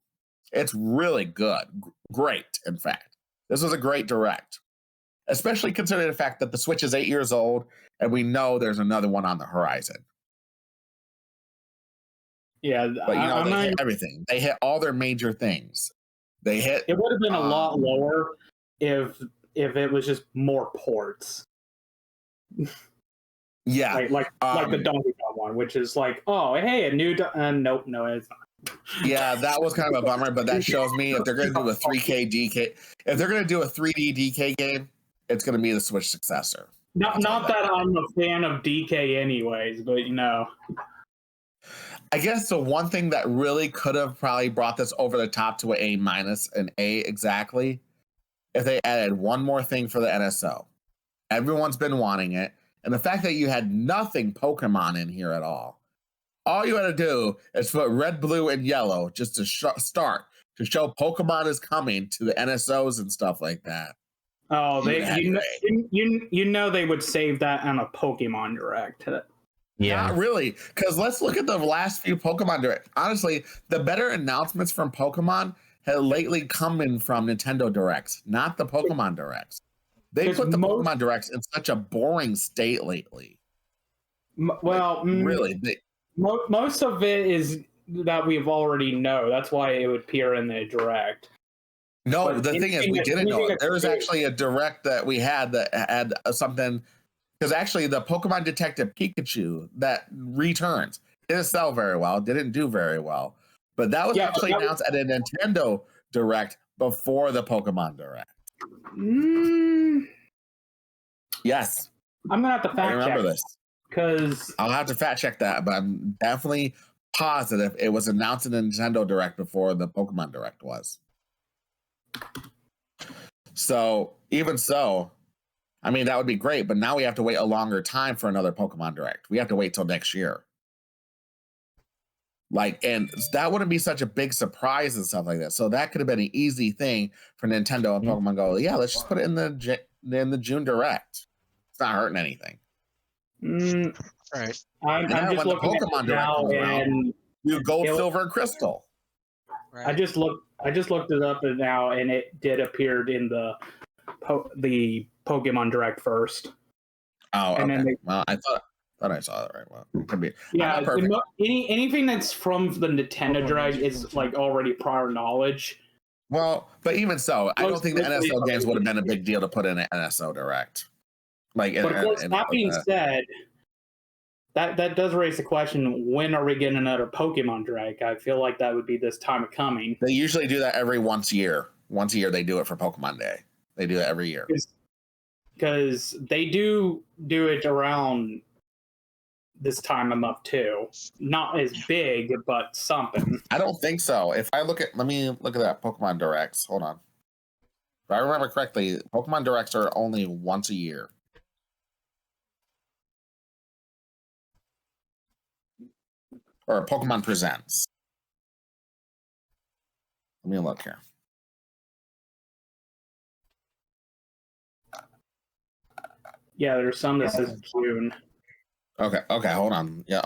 It's really good. Great, in fact. This was a great direct, especially considering the fact that the Switch is 8 years old and we know there's another one on the horizon. Yeah, but they hit everything. They hit all their major things. They hit. It would have been a lot lower if it was just more ports. Yeah, like the Donkey Kong one, which is like, oh hey, a new nope, no, it's not. Yeah, that was kind of a bummer, but that shows me if they're going to do a 3K DK, if they're going to do a 3D DK game, it's going to be the Switch successor. Not that I'm a fan of DK anyways, but I guess the one thing that really could have probably brought this over the top to an A minus, an A exactly, if they added one more thing for the NSO. Everyone's been wanting it, and the fact that you had nothing Pokemon in here at all. All you had to do is put red, blue, and yellow just to start to show Pokemon is coming to the NSOs and stuff like that. Oh, you know they would save that on a Pokemon Direct. Yeah, not really, because let's look at the last few Pokemon Direct. Honestly, the better announcements from Pokemon have lately come in from Nintendo Directs, not the Pokemon Directs. They put the Pokemon Directs in such a boring state lately. Well, really. Most of it is that we've already know. That's why it would appear in the direct. No, but the thing is, we didn't know it. There was actually a direct that we had that had something, because actually the Pokemon Detective Pikachu that returns didn't sell very well, didn't do very well. But that was actually announced at a Nintendo Direct before the Pokemon Direct. Yes. I'm going to have to fact check this. Because I'll have to fact check that, but I'm definitely positive it was announced in the Nintendo Direct before the Pokemon Direct was. So even so, I mean, that would be great, but now we have to wait a longer time for another Pokemon Direct. We have to wait till next year. And that wouldn't be such a big surprise and stuff like that. So that could have been an easy thing for Nintendo and Pokemon Go. Yeah, let's just put it in the June Direct. It's not hurting anything. Right. I'm just looking at now, and you gold, silver, and crystal. Right. I just looked it up now, and it did appear in the Pokemon Direct first. Oh, And okay. then they- Well, I thought I saw that right. Well, it could be. Yeah, I'm not perfect. anything that's from the Nintendo Direct is like already prior knowledge. Well, but even so, I don't think the Mostly- NSO games would have been a big deal to put in an NSO Direct. Like, But of course, that being said, that does raise the question: when are we getting another Pokemon Direct? I feel like that would be this time of coming. they usually do that every once a year. Once a year, they do it for Pokemon Day. They do it every year. Because they do it around this time of month too. Not as big, but something. I don't think so. If I let me look at that Pokemon Directs. Hold on. If I remember correctly, Pokemon Directs are only once a year. Or Pokemon Presents. Let me look here. Yeah, there's some that says June. Okay, hold on. Yeah,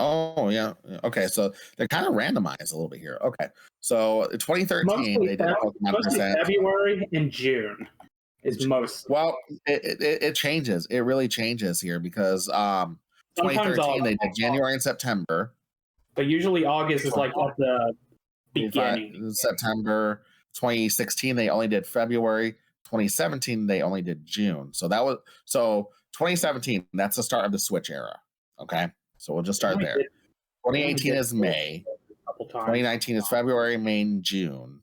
yeah. Okay, so they're kind of randomized a little bit here. Okay, so 2013, they did a Pokemon Present. February and June is most. Well, it changes. It really changes here because 2013, they did January and September. But usually August is like at the beginning. September. 2016, they only did February. 2017, they only did June. So 2017, that's the start of the Switch era. Okay, so we'll just start there. 2018 is May. 2019 is February, May, and June.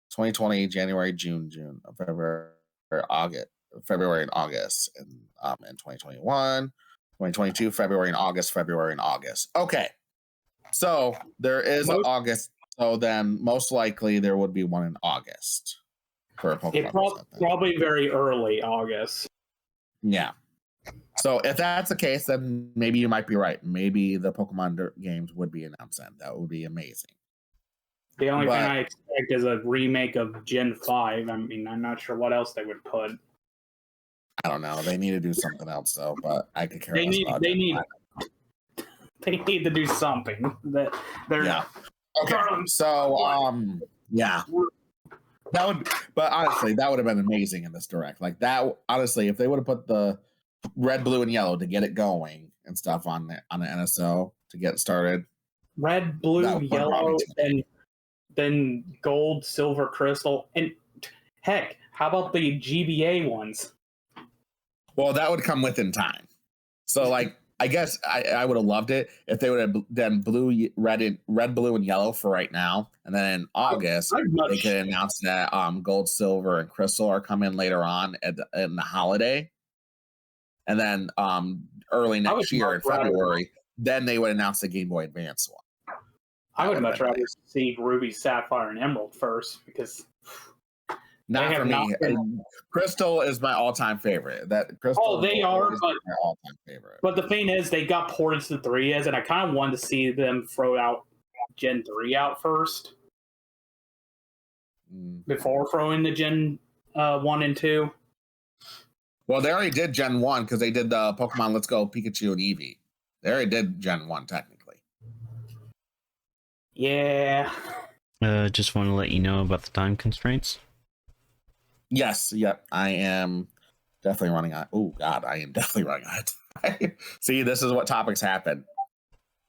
2020, January, June, February, August, February and August, and 2021, 2022, February and August. Okay, so there is an August. So then, most likely, there would be one in August for a Pokemon. Probably very early August. Yeah. So if that's the case, then maybe you might be right. Maybe the Pokemon games would be announced then. That would be amazing. The only thing I expect is a remake of Gen 5. I mean, I'm not sure what else they would put. I don't know. They need to do something else, though. But I could care less about they need to do something. Yeah. Okay. So yeah. That would, but honestly, that would have been amazing in this Direct. Like that, honestly, if they would have put the red, blue, and yellow to get it going and stuff on the NSO to get started. Red, blue, yellow, and then gold, silver, crystal, and heck, how about the GBA ones? Well, that would come within time. So, like, I guess I would have loved it if they would have done red, blue, and yellow for right now, and then in August they could announce that gold, silver, and crystal are coming later on in the holiday, and then early next year in February, then they would announce the Game Boy Advance one. I would much rather see Ruby, Sapphire, and Emerald first because. Not for me. Crystal is my all-time favorite. They are, but my all-time favorite. But the thing is, they got ported to the 3S, and I kind of wanted to see them throw out Gen 3 out first before throwing the Gen 1 and 2. Well, they already did Gen 1 because they did the Pokemon Let's Go Pikachu and Eevee. They already did Gen 1 technically. Yeah. Just want to let you know about the time constraints. Yes, yep. I am definitely running on. Oh God, I am definitely running on it. See, this is what topics happen.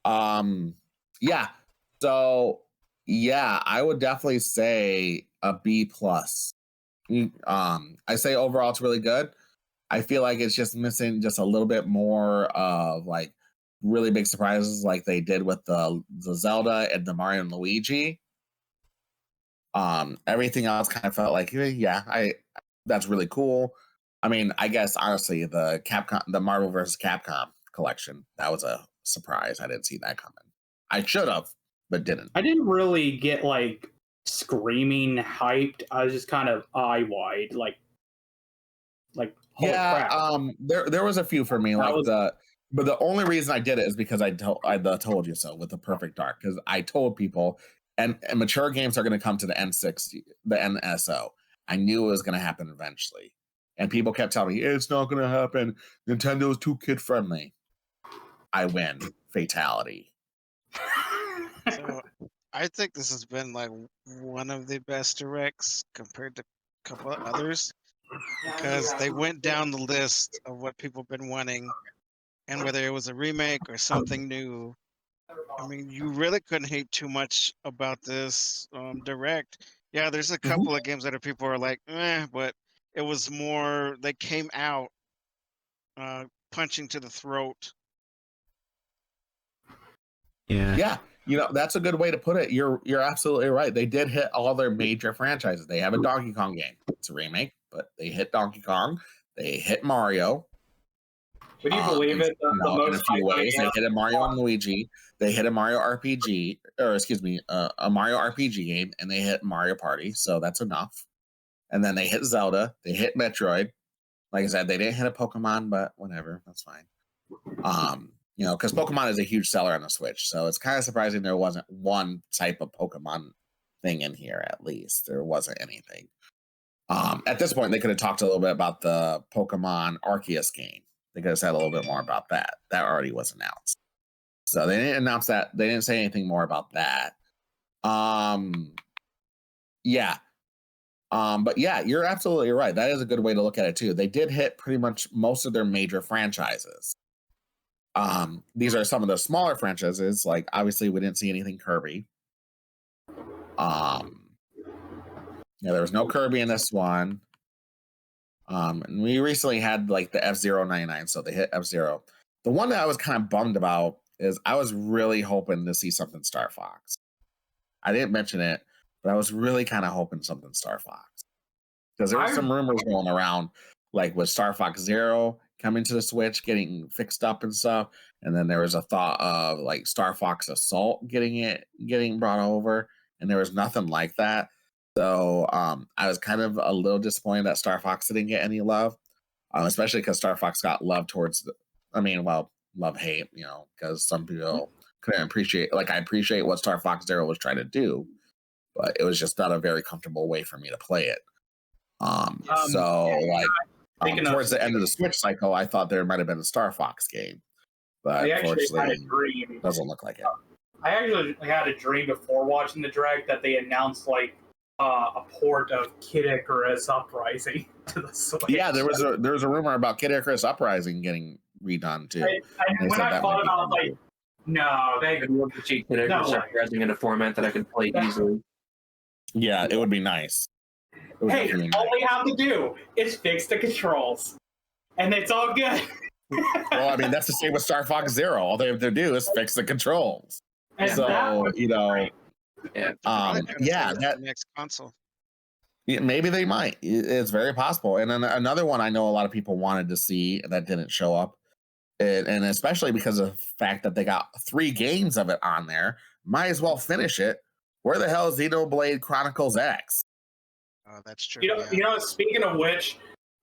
Yeah. So yeah, I would definitely say a B plus. I say overall it's really good. I feel like it's just missing just a little bit more of like really big surprises like they did with the Zelda and the Mario and Luigi. Everything else kind of felt like, that's really cool. I mean, I guess honestly, the Marvel vs. Capcom collection, that was a surprise. I didn't see that coming. I should have, but didn't. I didn't really get like screaming hyped. I was just kind of eye wide, like yeah. crap. There was a few for me, but the only reason I did it is because I told you so with the Perfect Dark, because I told people. And mature games are going to come to the N60, the NSO. I knew it was going to happen eventually. And people kept telling me, it's not going to happen. Nintendo's too kid-friendly. I win. Fatality. So, I think this has been like one of the best directs compared to a couple of others. because they went down the list of what people have been wanting, and whether it was a remake or something new. I mean, you really couldn't hate too much about this direct. Yeah, there's a couple of games that people are like, but it was more they came out punching to the throat. Yeah, that's a good way to put it. You're absolutely right. They did hit all their major franchises. They have a Donkey Kong game. It's a remake, but they hit Donkey Kong. They hit Mario. Would you believe it? In a few ways, they hit a Mario and Luigi. They hit a Mario RPG, or excuse me, a Mario RPG game, and they hit Mario Party. So that's enough. And then they hit Zelda. They hit Metroid. Like I said, they didn't hit a Pokemon, but whatever, that's fine. Because Pokemon is a huge seller on the Switch, so it's kind of surprising there wasn't one type of Pokemon thing in here. At least there wasn't anything. At this point, they could have talked a little bit about the Pokemon Arceus game. They could have said a little bit more about that. That already was announced. So they didn't announce that. They didn't say anything more about that. Yeah. But yeah, you're absolutely right. That is a good way to look at it too. They did hit pretty much most of their major franchises. These are some of the smaller franchises. Like obviously we didn't see anything Kirby. There was no Kirby in this one. And we recently had like the F-Zero 99, so they hit F-Zero. The one that I was kind of bummed about is I was really hoping to see something Star Fox. I didn't mention it, but I was really kind of hoping something Star Fox. Because there were some rumors going around, like with Star Fox Zero coming to the Switch, getting fixed up and stuff. And then there was a thought of like Star Fox Assault getting brought over, and there was nothing like that. So I was kind of a little disappointed that Star Fox didn't get any love, especially because Star Fox got love love-hate, because some people couldn't appreciate, like I appreciate what Star Fox Zero was trying to do, but it was just not a very comfortable way for me to play it. Towards the end of the Switch cycle, I thought there might have been a Star Fox game, but unfortunately, it doesn't look like it. I actually had a dream before watching the Direct that they announced like a port of Kid Icarus Uprising to the Switch. Yeah, there was a rumor about Kid Icarus Uprising getting redone too. When I thought about it, I was like, no, I'd love to see Kid Icarus Uprising in a format that I could play easily. Yeah, it would be nice. Hey, all we have to do is fix the controls, and it's all good. Well, I mean, that's the same with Star Fox Zero. All they have to do is fix the controls. And that next console. Yeah, maybe they might. It's very possible. And then another one I know a lot of people wanted to see that didn't show up, and especially because of the fact that they got 3 games of it on there, might as well finish it. Where the hell is Xenoblade Chronicles X? Oh, that's true. Speaking of which,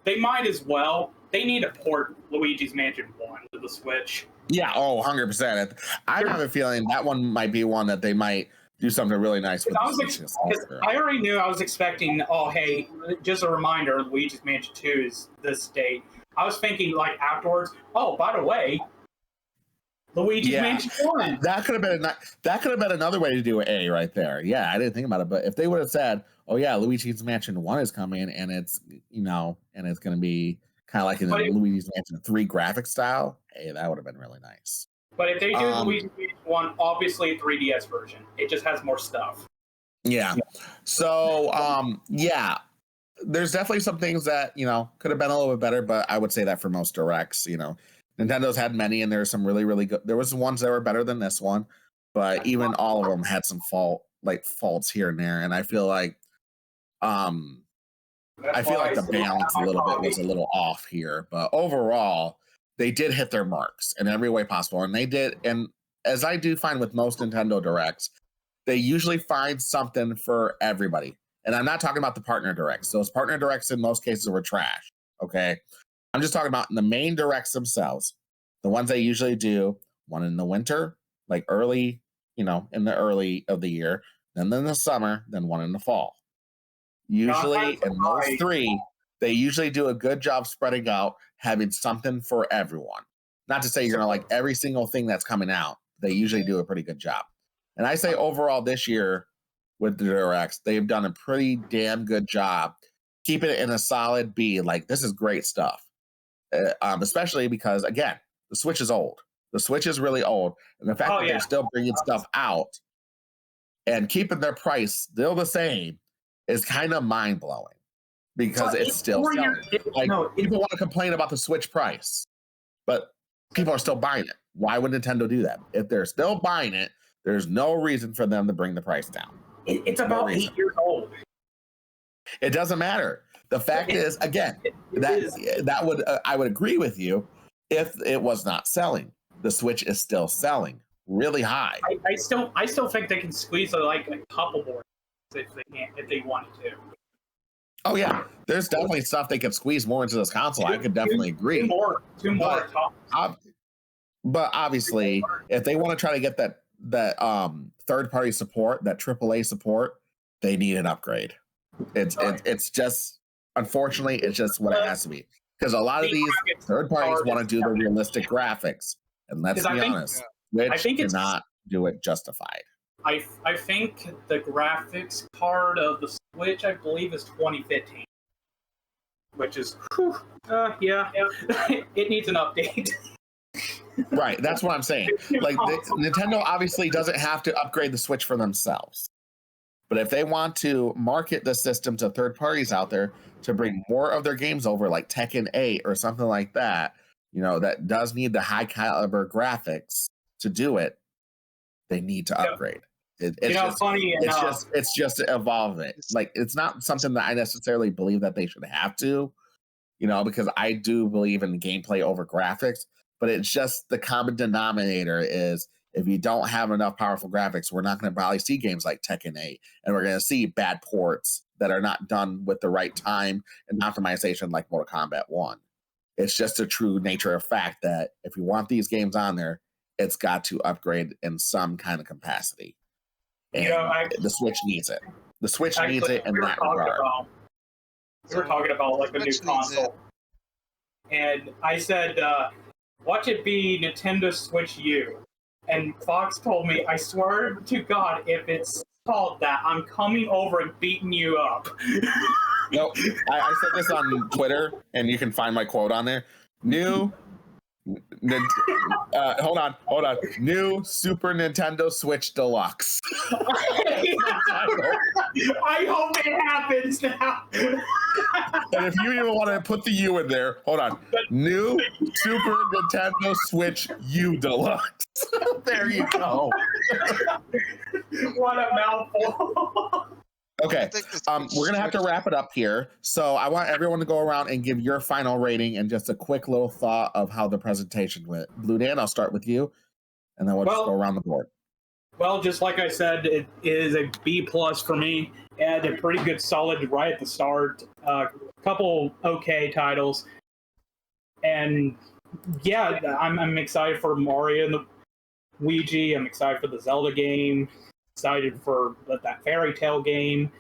they might as well. They need to port Luigi's Mansion 1 to the Switch. Yeah, 100%. I have a feeling that one might be one that they might do something really nice with. I already knew I was expecting, hey, just a reminder, Luigi's Mansion 2 is this date. I was thinking, like, afterwards, by the way, Luigi's Mansion 1. That could have been another way to do A right there. Yeah, I didn't think about it, but if they would have said, Luigi's Mansion 1 is coming and it's, and it's going to be kind of like in the Luigi's Mansion 3 graphic style, hey, that would have been really nice. But if they do Luigi's Mansion 1, obviously a 3DS version. It just has more stuff. Yeah. So, there's definitely some things that, could have been a little bit better, but I would say that for most directs, Nintendo's had many, and there's some really, really good. There was ones that were better than this one, but even all of them had some faults here and there. And I feel like, the balance a little bit was a little off here. But overall, they did hit their marks in every way possible, and they did. And as I do find with most Nintendo Directs, they usually find something for everybody. And I'm not talking about the partner directs. Those partner directs in most cases were trash. Okay. I'm just talking about the main directs themselves, the ones they usually do, one in the winter, like early, in the early of the year, then in the summer, then one in the fall. Usually in those 3, they usually do a good job spreading out, having something for everyone. Not to say you're going to like every single thing that's coming out. They usually do a pretty good job. And I say overall this year with the directs, they've done a pretty damn good job keep it in a solid B. Like, this is great stuff. Especially because, again, the Switch is old. The Switch is really old. And the fact that they're still bringing stuff out and keeping their price still the same is kind of mind-blowing. Because it's still selling. People want to complain about the Switch price, but people are still buying it. Why would Nintendo do that? If they're still buying it, there's no reason for them to bring the price down. It's about 8 years old. It doesn't matter. The fact is, again, that would I would agree with you if it was not selling. The Switch is still selling really high. I still think they can squeeze like a couple more if they wanted to. Oh yeah, there's definitely stuff they could squeeze more into this console. I could definitely agree. Two more. But obviously, if they want to try to get that third-party support, that AAA support, they need an upgrade. It's just, unfortunately, it's just what it has to be. Because a lot of these third parties want to do the realistic graphics, and let's be honest, Switch cannot do it justified. I think the graphics card of the Switch, I believe, is 2015, which is it needs an update. Right, that's what I'm saying. Like, Nintendo obviously doesn't have to upgrade the Switch for themselves, but if they want to market the system to third parties out there to bring more of their games over, like Tekken 8 or something like that, that does need the high caliber graphics to do it, they need to upgrade. It's just evolving. Like, it's not something that I necessarily believe that they should have to, because I do believe in gameplay over graphics, but it's just the common denominator is if you don't have enough powerful graphics, we're not going to probably see games like Tekken 8, and we're going to see bad ports that are not done with the right time and optimization like Mortal Kombat 1. It's just a true nature of fact that if you want these games on there, it's got to upgrade in some kind of capacity. And the Switch needs it. The Switch needs it in that regard. We were talking about like a new console. And I said, watch it be Nintendo Switch U. And Fox told me, I swear to God, if it's called that, I'm coming over and beating you up. No, I said this on Twitter, and you can find my quote on there. Hold on. New Super Nintendo Switch Deluxe. I hope it happens now. And if you even want to put the U in there, hold on. New Super Nintendo Switch U Deluxe. There you go. What a mouthful. Okay, we're going to have to wrap it up here. So I want everyone to go around and give your final rating and just a quick little thought of how the presentation went. Blue Dan, I'll start with you, and then we'll just go around the board. Well, just like I said, it is a B+ for me. It had a pretty good solid right at the start. A couple okay titles. And yeah, I'm excited for Mario and the Luigi. I'm excited for the Zelda game. Excited for that Fairy Tail game.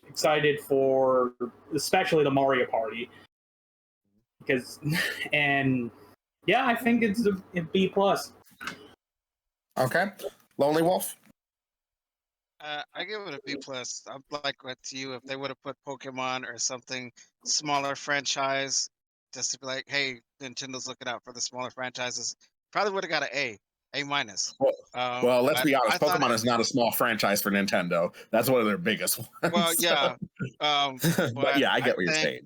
Excited for especially the Mario Party. I think it's a B+. Okay. Lonely Wolf? I give it a B+. I'm like with you. If they would have put Pokemon or something smaller franchise, just to be like, hey, Nintendo's looking out for the smaller franchises, probably would have got an A-. Well, let's be honest. Pokemon is not a small franchise for Nintendo. That's one of their biggest ones. Well, yeah. But yeah, I get what you're saying.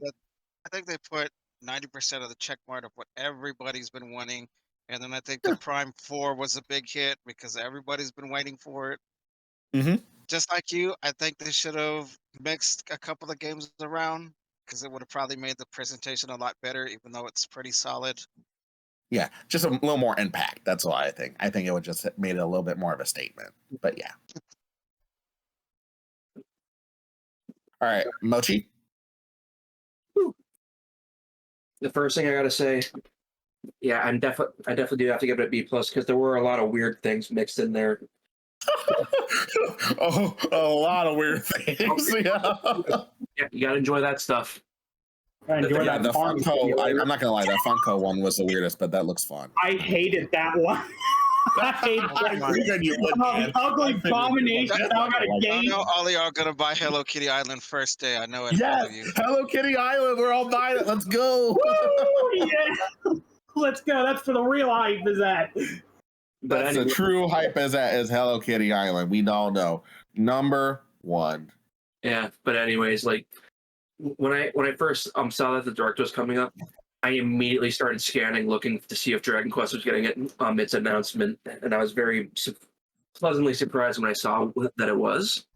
I think they put 90% of the check mark of what everybody's been wanting. And then I think the Prime 4 was a big hit because everybody's been waiting for it. Mm-hmm. Just like you, I think they should have mixed a couple of games around because it would have probably made the presentation a lot better, even though it's pretty solid. Yeah, just a little more impact. That's all I think. I think it would just made it a little bit more of a statement. But yeah. All right, Mochi. The first thing I gotta say, yeah, I definitely do have to give it a B+ because there were a lot of weird things mixed in there. Oh, a lot of weird things. Yeah, you gotta enjoy that stuff. The Funko, I'm not gonna lie, that Funko one was the weirdest, but that looks fun. I hated that one. I hate I figured you would, man. ugly I figured you would. abomination. That's I got a like- I game. know all of y'all gonna buy Hello Kitty Island first day. I know it. All Yes, of you. Hello Kitty Island. We're all buying it. Let's go. Woo, yeah. Let's go. That's for the real hype. Is that? But That's anyway, the true hype is Hello Kitty Island. We all know. Number 1. yeah. But anyways, like when I first saw that the direct was coming up, I immediately started scanning, looking to see if Dragon Quest was getting its announcement, and I was very pleasantly surprised when I saw that it was.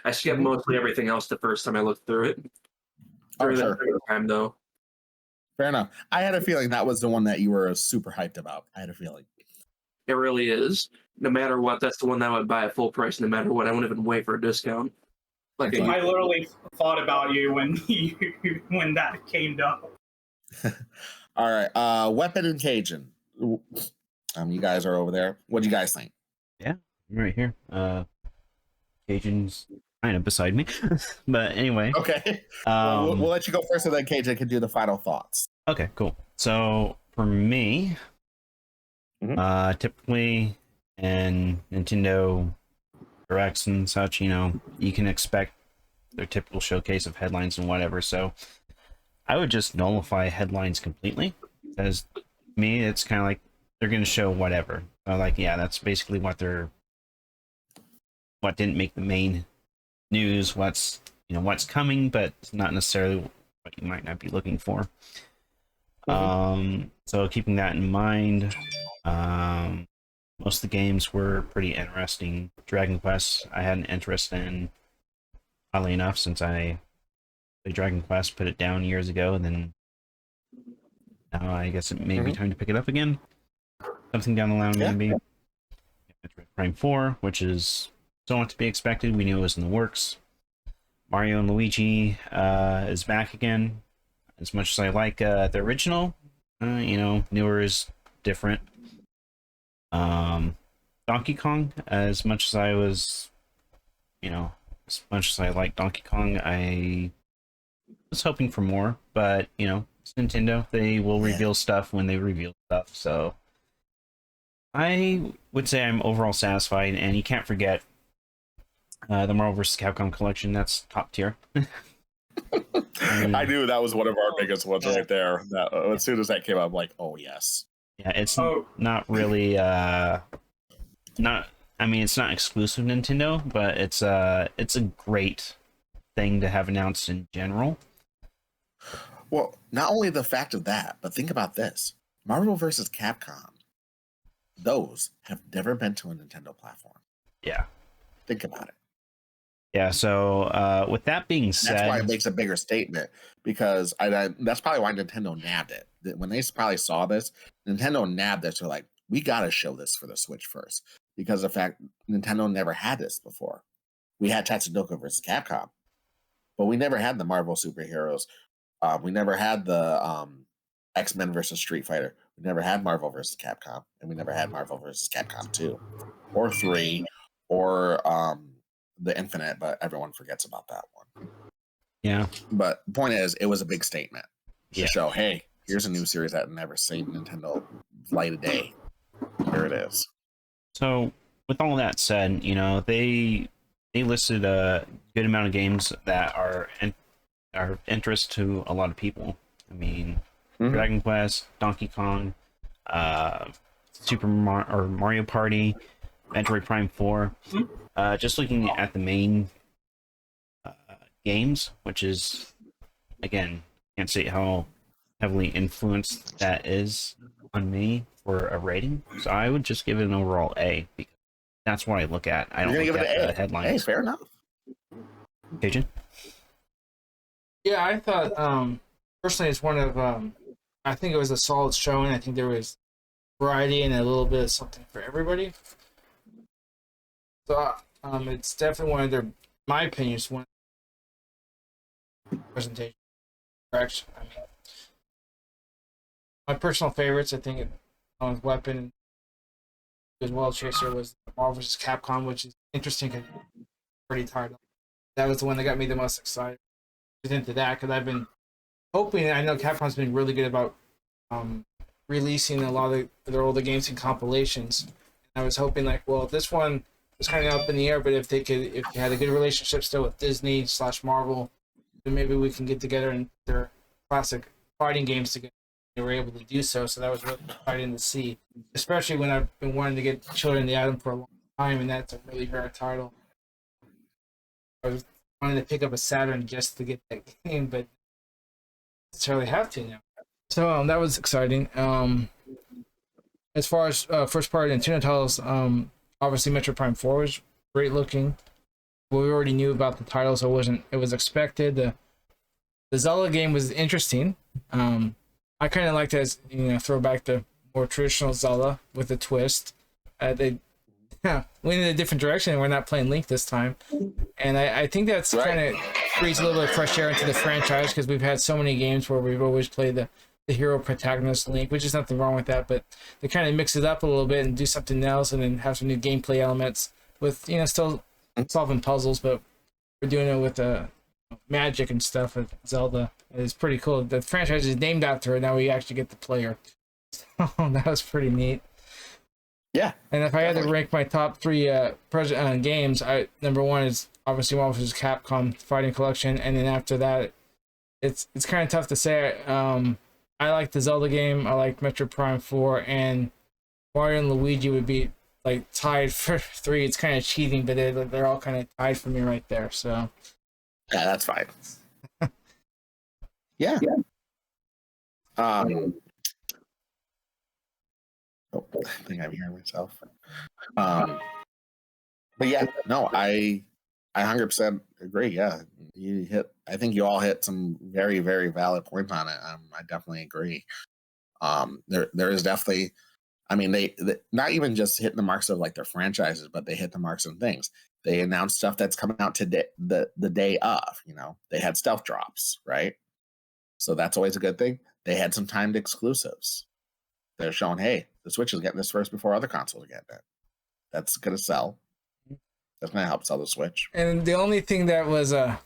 I skipped mostly everything else the first time I looked through it. Oh, During sure. that period of time, though. Fair enough. I had a feeling that was the one that you were super hyped about. I had a feeling. It really is. No matter what, that's the one that I would buy at full price. No matter what, I wouldn't even wait for a discount. Like I literally thought about you when when that came down. All right. Weapon and Cajun. You guys are over there. What do you guys think? I'm right here. Cajun's kind of beside me, but anyway. Okay. We'll let you go first, and then Cajun can do the final thoughts. Okay, cool. So for me, typically in Nintendo Directs and such, you can expect their typical showcase of headlines and whatever. So I would just nullify headlines completely, because to me, it's kind of like they're going to show whatever. Like, yeah, that's basically what didn't make the main news, what's coming, but not necessarily what you might not be looking for. So keeping that in mind, most of the games were pretty interesting. Dragon Quest, I had an interest in, oddly enough, since I played Dragon Quest, put it down years ago, and then now I guess it may be time to pick it up again. Something down the line, maybe. Metroid Prime 4, which is somewhat to be expected. We knew it was in the works. Mario and Luigi is back again. As much as I like the original, newer is different. Donkey Kong, as much as I like Donkey Kong, I was hoping for more, but it's Nintendo. They will reveal stuff when they reveal stuff, so I would say I'm overall satisfied. And you can't forget the Marvel vs. Capcom collection. That's top tier. I knew that was one of our biggest ones right there. As soon as that came up, I'm like, oh yes. Yeah, it's not really it's not exclusive Nintendo, but it's a great thing to have announced in general. Well, not only the fact of that, but think about this. Marvel vs. Capcom, those have never been to a Nintendo platform. Yeah. Think about it. Yeah, so with that being said... That's why it makes a bigger statement, because that's probably why Nintendo nabbed it. When they probably saw this, Nintendo nabbed it, so like, we got to show this for the Switch first, because of the fact Nintendo never had this before. We had Tatsunoko vs. Capcom, but we never had the Marvel superheroes. We never had the X-Men versus Street Fighter. We never had Marvel vs. Capcom, and we never had Marvel vs. Capcom 2 or 3 or the Infinite, but everyone forgets about that one. Yeah. But the point is, it was a big statement to show, hey, here's a new series that never seen Nintendo light of day. Here it is. So with all that said, they listed a good amount of games that are of interest to a lot of people. I mean, Dragon Quest, Donkey Kong, Mario Party, Metroid Prime 4. Just looking at the main games, which is, again, can't say how heavily influenced that is on me for a rating. So I would just give it an overall A, because that's what I look at. I don't look at the headlines. Hey, fair enough. Cajun? Yeah, I thought personally it's one of I think it was a solid showing. I think there was variety and a little bit of something for everybody. So it's definitely one of their, my opinion, is one presentation. Correct. I mean, my personal favorites, I think, with Weapon as well, Chaser, was Marvel vs. Capcom, which is interesting because I'm pretty tired of it. That was the one that got me the most excited into that, because I've been hoping, I know Capcom's been really good about releasing a lot of their older games in compilations. I was hoping like, well, this one was kind of up in the air, but if they had a good relationship still with Disney / Marvel, then maybe we can get together and their classic fighting games together. They were able to do so, so that was really exciting to see, especially when I've been wanting to get Children of the Atom for a long time, and that's a really rare title. I was wanting to pick up a Saturn just to get that game, but necessarily have to now. So that was exciting. As far as first party Nintendo titles, obviously Metroid Prime 4 was great looking. Well, we already knew about the title, so it was expected. The Zelda game was interesting. I kind of liked it as, throw back to more traditional Zelda with a twist. They went in a different direction, and we're not playing Link this time. And I think that's kind of breathes a little bit of fresh air into the franchise, because we've had so many games where we've always played the hero protagonist Link, which is nothing wrong with that, but they kind of mix it up a little bit and do something else, and then have some new gameplay elements with, still solving puzzles, but we're doing it with magic and stuff with Zelda. It's pretty cool. The franchise is named after it. Now we actually get the player. So that was pretty neat. Yeah. And if I had to rank my top 3 games, number 1 is obviously Marvel vs. Capcom Fighting Collection, and then after that, it's kind of tough to say. I like the Zelda game. I like Metroid Prime 4, and Mario and Luigi would be like tied for 3. It's kind of cheating, but they're all kind of tied for me right there. So yeah, that's fine. Yeah. I think I'm hearing myself. But yeah, no, I 100% agree. Yeah, I think you all hit some very, very valid points on it. I definitely agree. There is definitely, I mean, they not even just hitting the marks of like their franchises, but they hit the marks on things. They announced stuff that's coming out today, the day of. They had stealth drops, right? So that's always a good thing. They had some timed exclusives. They're showing, hey, the Switch is getting this first before other consoles are getting it. That's gonna sell. That's gonna help sell the Switch. And the only thing that was a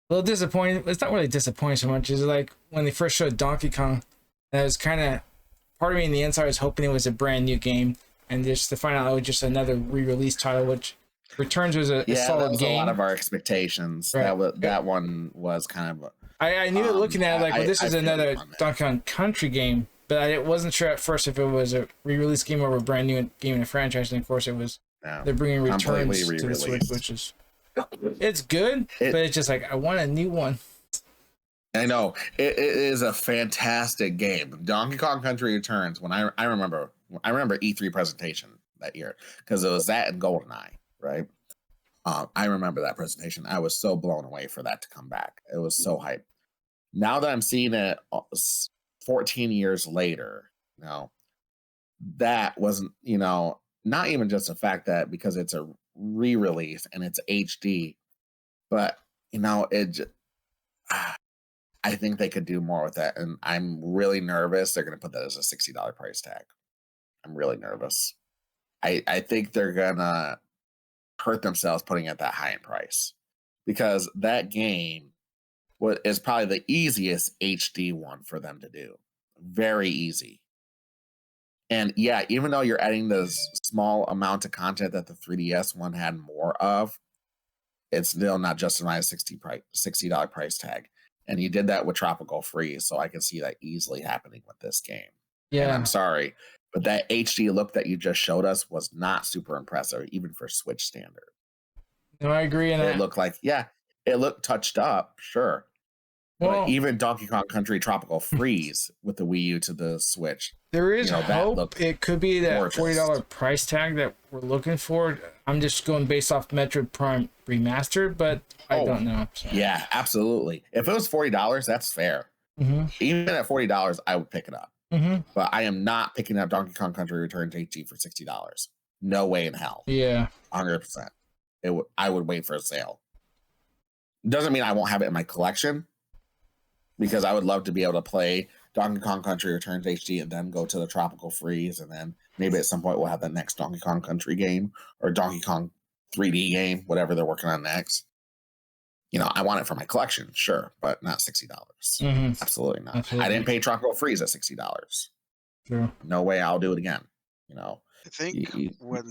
little disappointing, it's not really disappointing so much, is like when they first showed Donkey Kong, and it was kind of, part of me in the inside was hoping it was a brand new game, and just to find out it was just another re-release title, which Returns was a solid that was game. a lot of our expectations. Right. That one was kind of. I knew it looking at it like, well, this is another Donkey Kong Country game, but I wasn't sure at first if it was a re-release game or a brand new game in the franchise. And of course, it was. They're bringing Returns to the Switch, which is it's good, but it's just like I want a new one. I know it is a fantastic game. Donkey Kong Country Returns. When I remember E3 presentation that year, because it was that and GoldenEye, right? I remember that presentation. I was so blown away for that to come back. It was so hype. Now that I'm seeing it 14 years later, that wasn't, not even just the fact that because it's a re-release and it's HD, but I think they could do more with that, and I'm really nervous they're going to put that as a $60 price tag. I'm really nervous. I think they're going to hurt themselves putting it at that high in price, because that game is probably the easiest HD one for them to do. Very easy. And yeah, even though you're adding this small amount of content that the 3DS one had more of, it's still not justifying a $60 price tag. And you did that with Tropical Freeze, so I can see that easily happening with this game. Yeah. And I'm sorry, but that HD look that you just showed us was not super impressive, even for Switch standard. No, I agree. And it looked like, it looked touched up, sure. Well, but even Donkey Kong Country Tropical Freeze with the Wii U to the Switch, there is hope it could be that $40 price tag that we're looking for. I'm just going based off Metroid Prime Remastered, but I don't know. So. Yeah, absolutely. If it was $40, that's fair. Mm-hmm. Even at $40, I would pick it up. Mm-hmm. But I am not picking up Donkey Kong Country Returns HD for $60. No way in hell. Yeah, 100%. I would wait for a sale. Doesn't mean I won't have it in my collection, because I would love to be able to play Donkey Kong Country Returns HD and then go to the Tropical Freeze, and then maybe at some point we'll have the next Donkey Kong Country game or Donkey Kong 3D game, whatever they're working on next. I want it for my collection, sure, but not $60. Mm-hmm. Absolutely not. Absolutely. I didn't pay Tropical Freeze at $60. True. No way I'll do it again. You know, I think you, what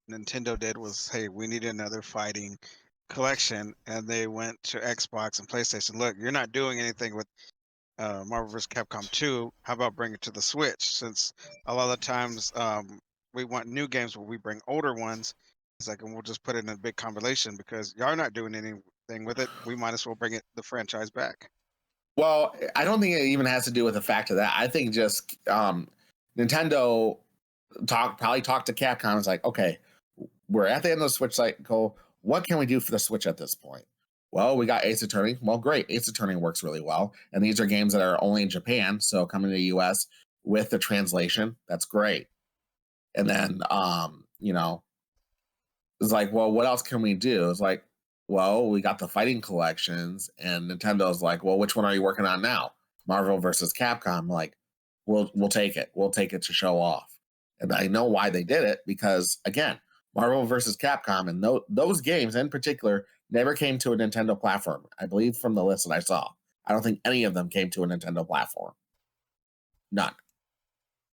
Nintendo did was, hey, we need another fighting collection, and they went to Xbox and PlayStation. Look, you're not doing anything with Marvel vs. Capcom 2. How about bring it to the Switch? Since a lot of the times we want new games where we bring older ones. It's like, and we'll just put it in a big compilation because y'all are not doing anything with it. We might as well bring it the franchise back. well, I don't think it even has to do with the fact of that. I think just Nintendo probably talked to Capcom. It's like, okay, we're at the end of the Switch cycle. What can we do for the Switch at this point? Well, we got Ace Attorney. Well, great. Ace Attorney works really well. And these are games that are only in Japan. So coming to the US with the translation, that's great. And then, you know, it's like, well, what else can we do? It's like, well, we got the fighting collections, and Nintendo's like, well, which one are you working on now? Marvel versus Capcom. Like, we'll take it. We'll take it to show off. And I know why they did it because, again, Marvel versus Capcom and those games in particular never came to a Nintendo platform. I believe from the list that I saw, I don't think any of them came to a Nintendo platform. None.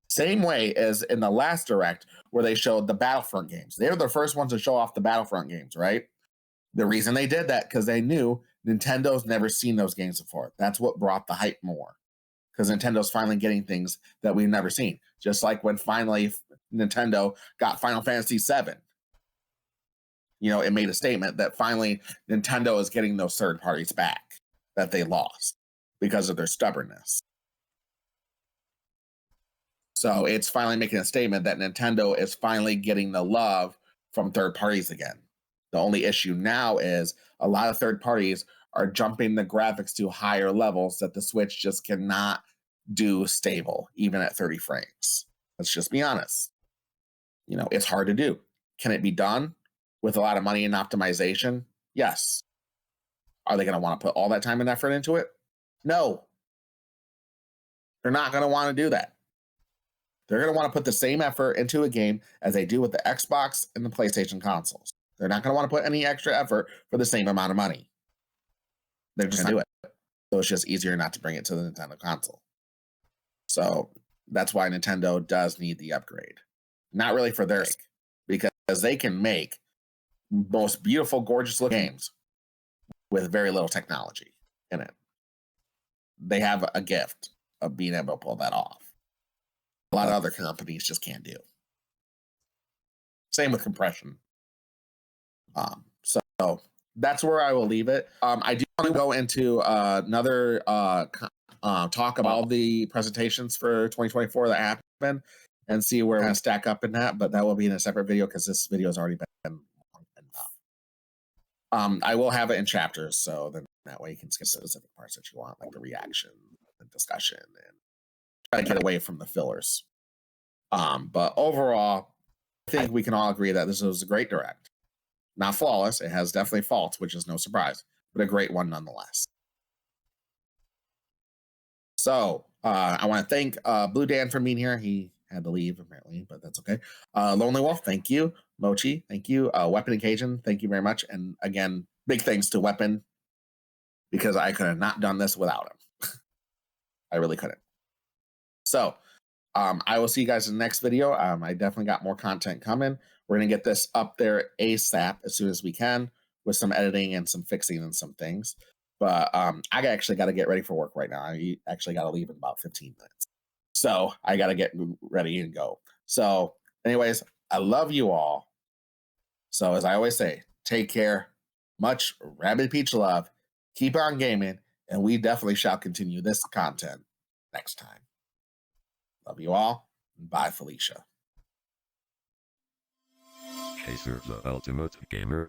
Same way as in the last Direct where they showed the Battlefront games. They were the first ones to show off the Battlefront games, right? The reason they did that because they knew Nintendo's never seen those games before. That's what brought the hype more. Because Nintendo's finally getting things that we've never seen. Just like when finally Nintendo got Final Fantasy VII. You know, it made a statement that finally Nintendo is getting those third parties back that they lost because of their stubbornness. So it's finally making a statement that Nintendo is finally getting the love from third parties again. The only issue now is a lot of third parties are jumping the graphics to higher levels that the Switch just cannot do stable, even at 30 frames. Let's just be honest. You know, it's hard to do. Can it be done with a lot of money and optimization? Yes. Are they going to want to put all that time and effort into it? No. They're not going to want to do that. They're going to want to put the same effort into a game as they do with the Xbox and the PlayStation consoles. They're not going to want to put any extra effort for the same amount of money. They're just going to do it. So it's just easier not to bring it to the Nintendo console. So that's why Nintendo does need the upgrade. Not really for their sake, because they can make most beautiful, gorgeous looking games with very little technology in it. They have a gift of being able to pull that off. A lot of other companies just can't do. Same with compression. So that's where I will leave it. I do want to go into another talk about all the presentations for 2024 that happened and see where we're going to stack up in that, but that will be in a separate video because this video has already been long enough. I will have it in chapters, so then that way you can skip specific parts that you want, like the reaction, the discussion, and try to get away from the fillers. But overall, I think we can all agree that this was a great Direct. Not flawless. It has definitely faults, which is no surprise, but a great one nonetheless. So I want to thank Blue Dan for being here. He had to leave apparently, but that's okay. Lonely Wolf, thank you. Mochi, thank you. Weapon and Cajun, thank you very much. And again, big thanks to Weapon because I could have not done this without him. I really couldn't. So I will see you guys in the next video. I definitely got more content coming. We're going to get this up there ASAP as soon as we can with some editing and some fixing and some things. But I actually got to get ready for work right now. I actually got to leave in about 15 minutes. So I got to get ready and go. So anyways, I love you all. So as I always say, take care. Much Rabbid Peach love. Keep on gaming. And we definitely shall continue this content next time. Love you all. Bye, Felicia. Chaser, the ultimate gamer.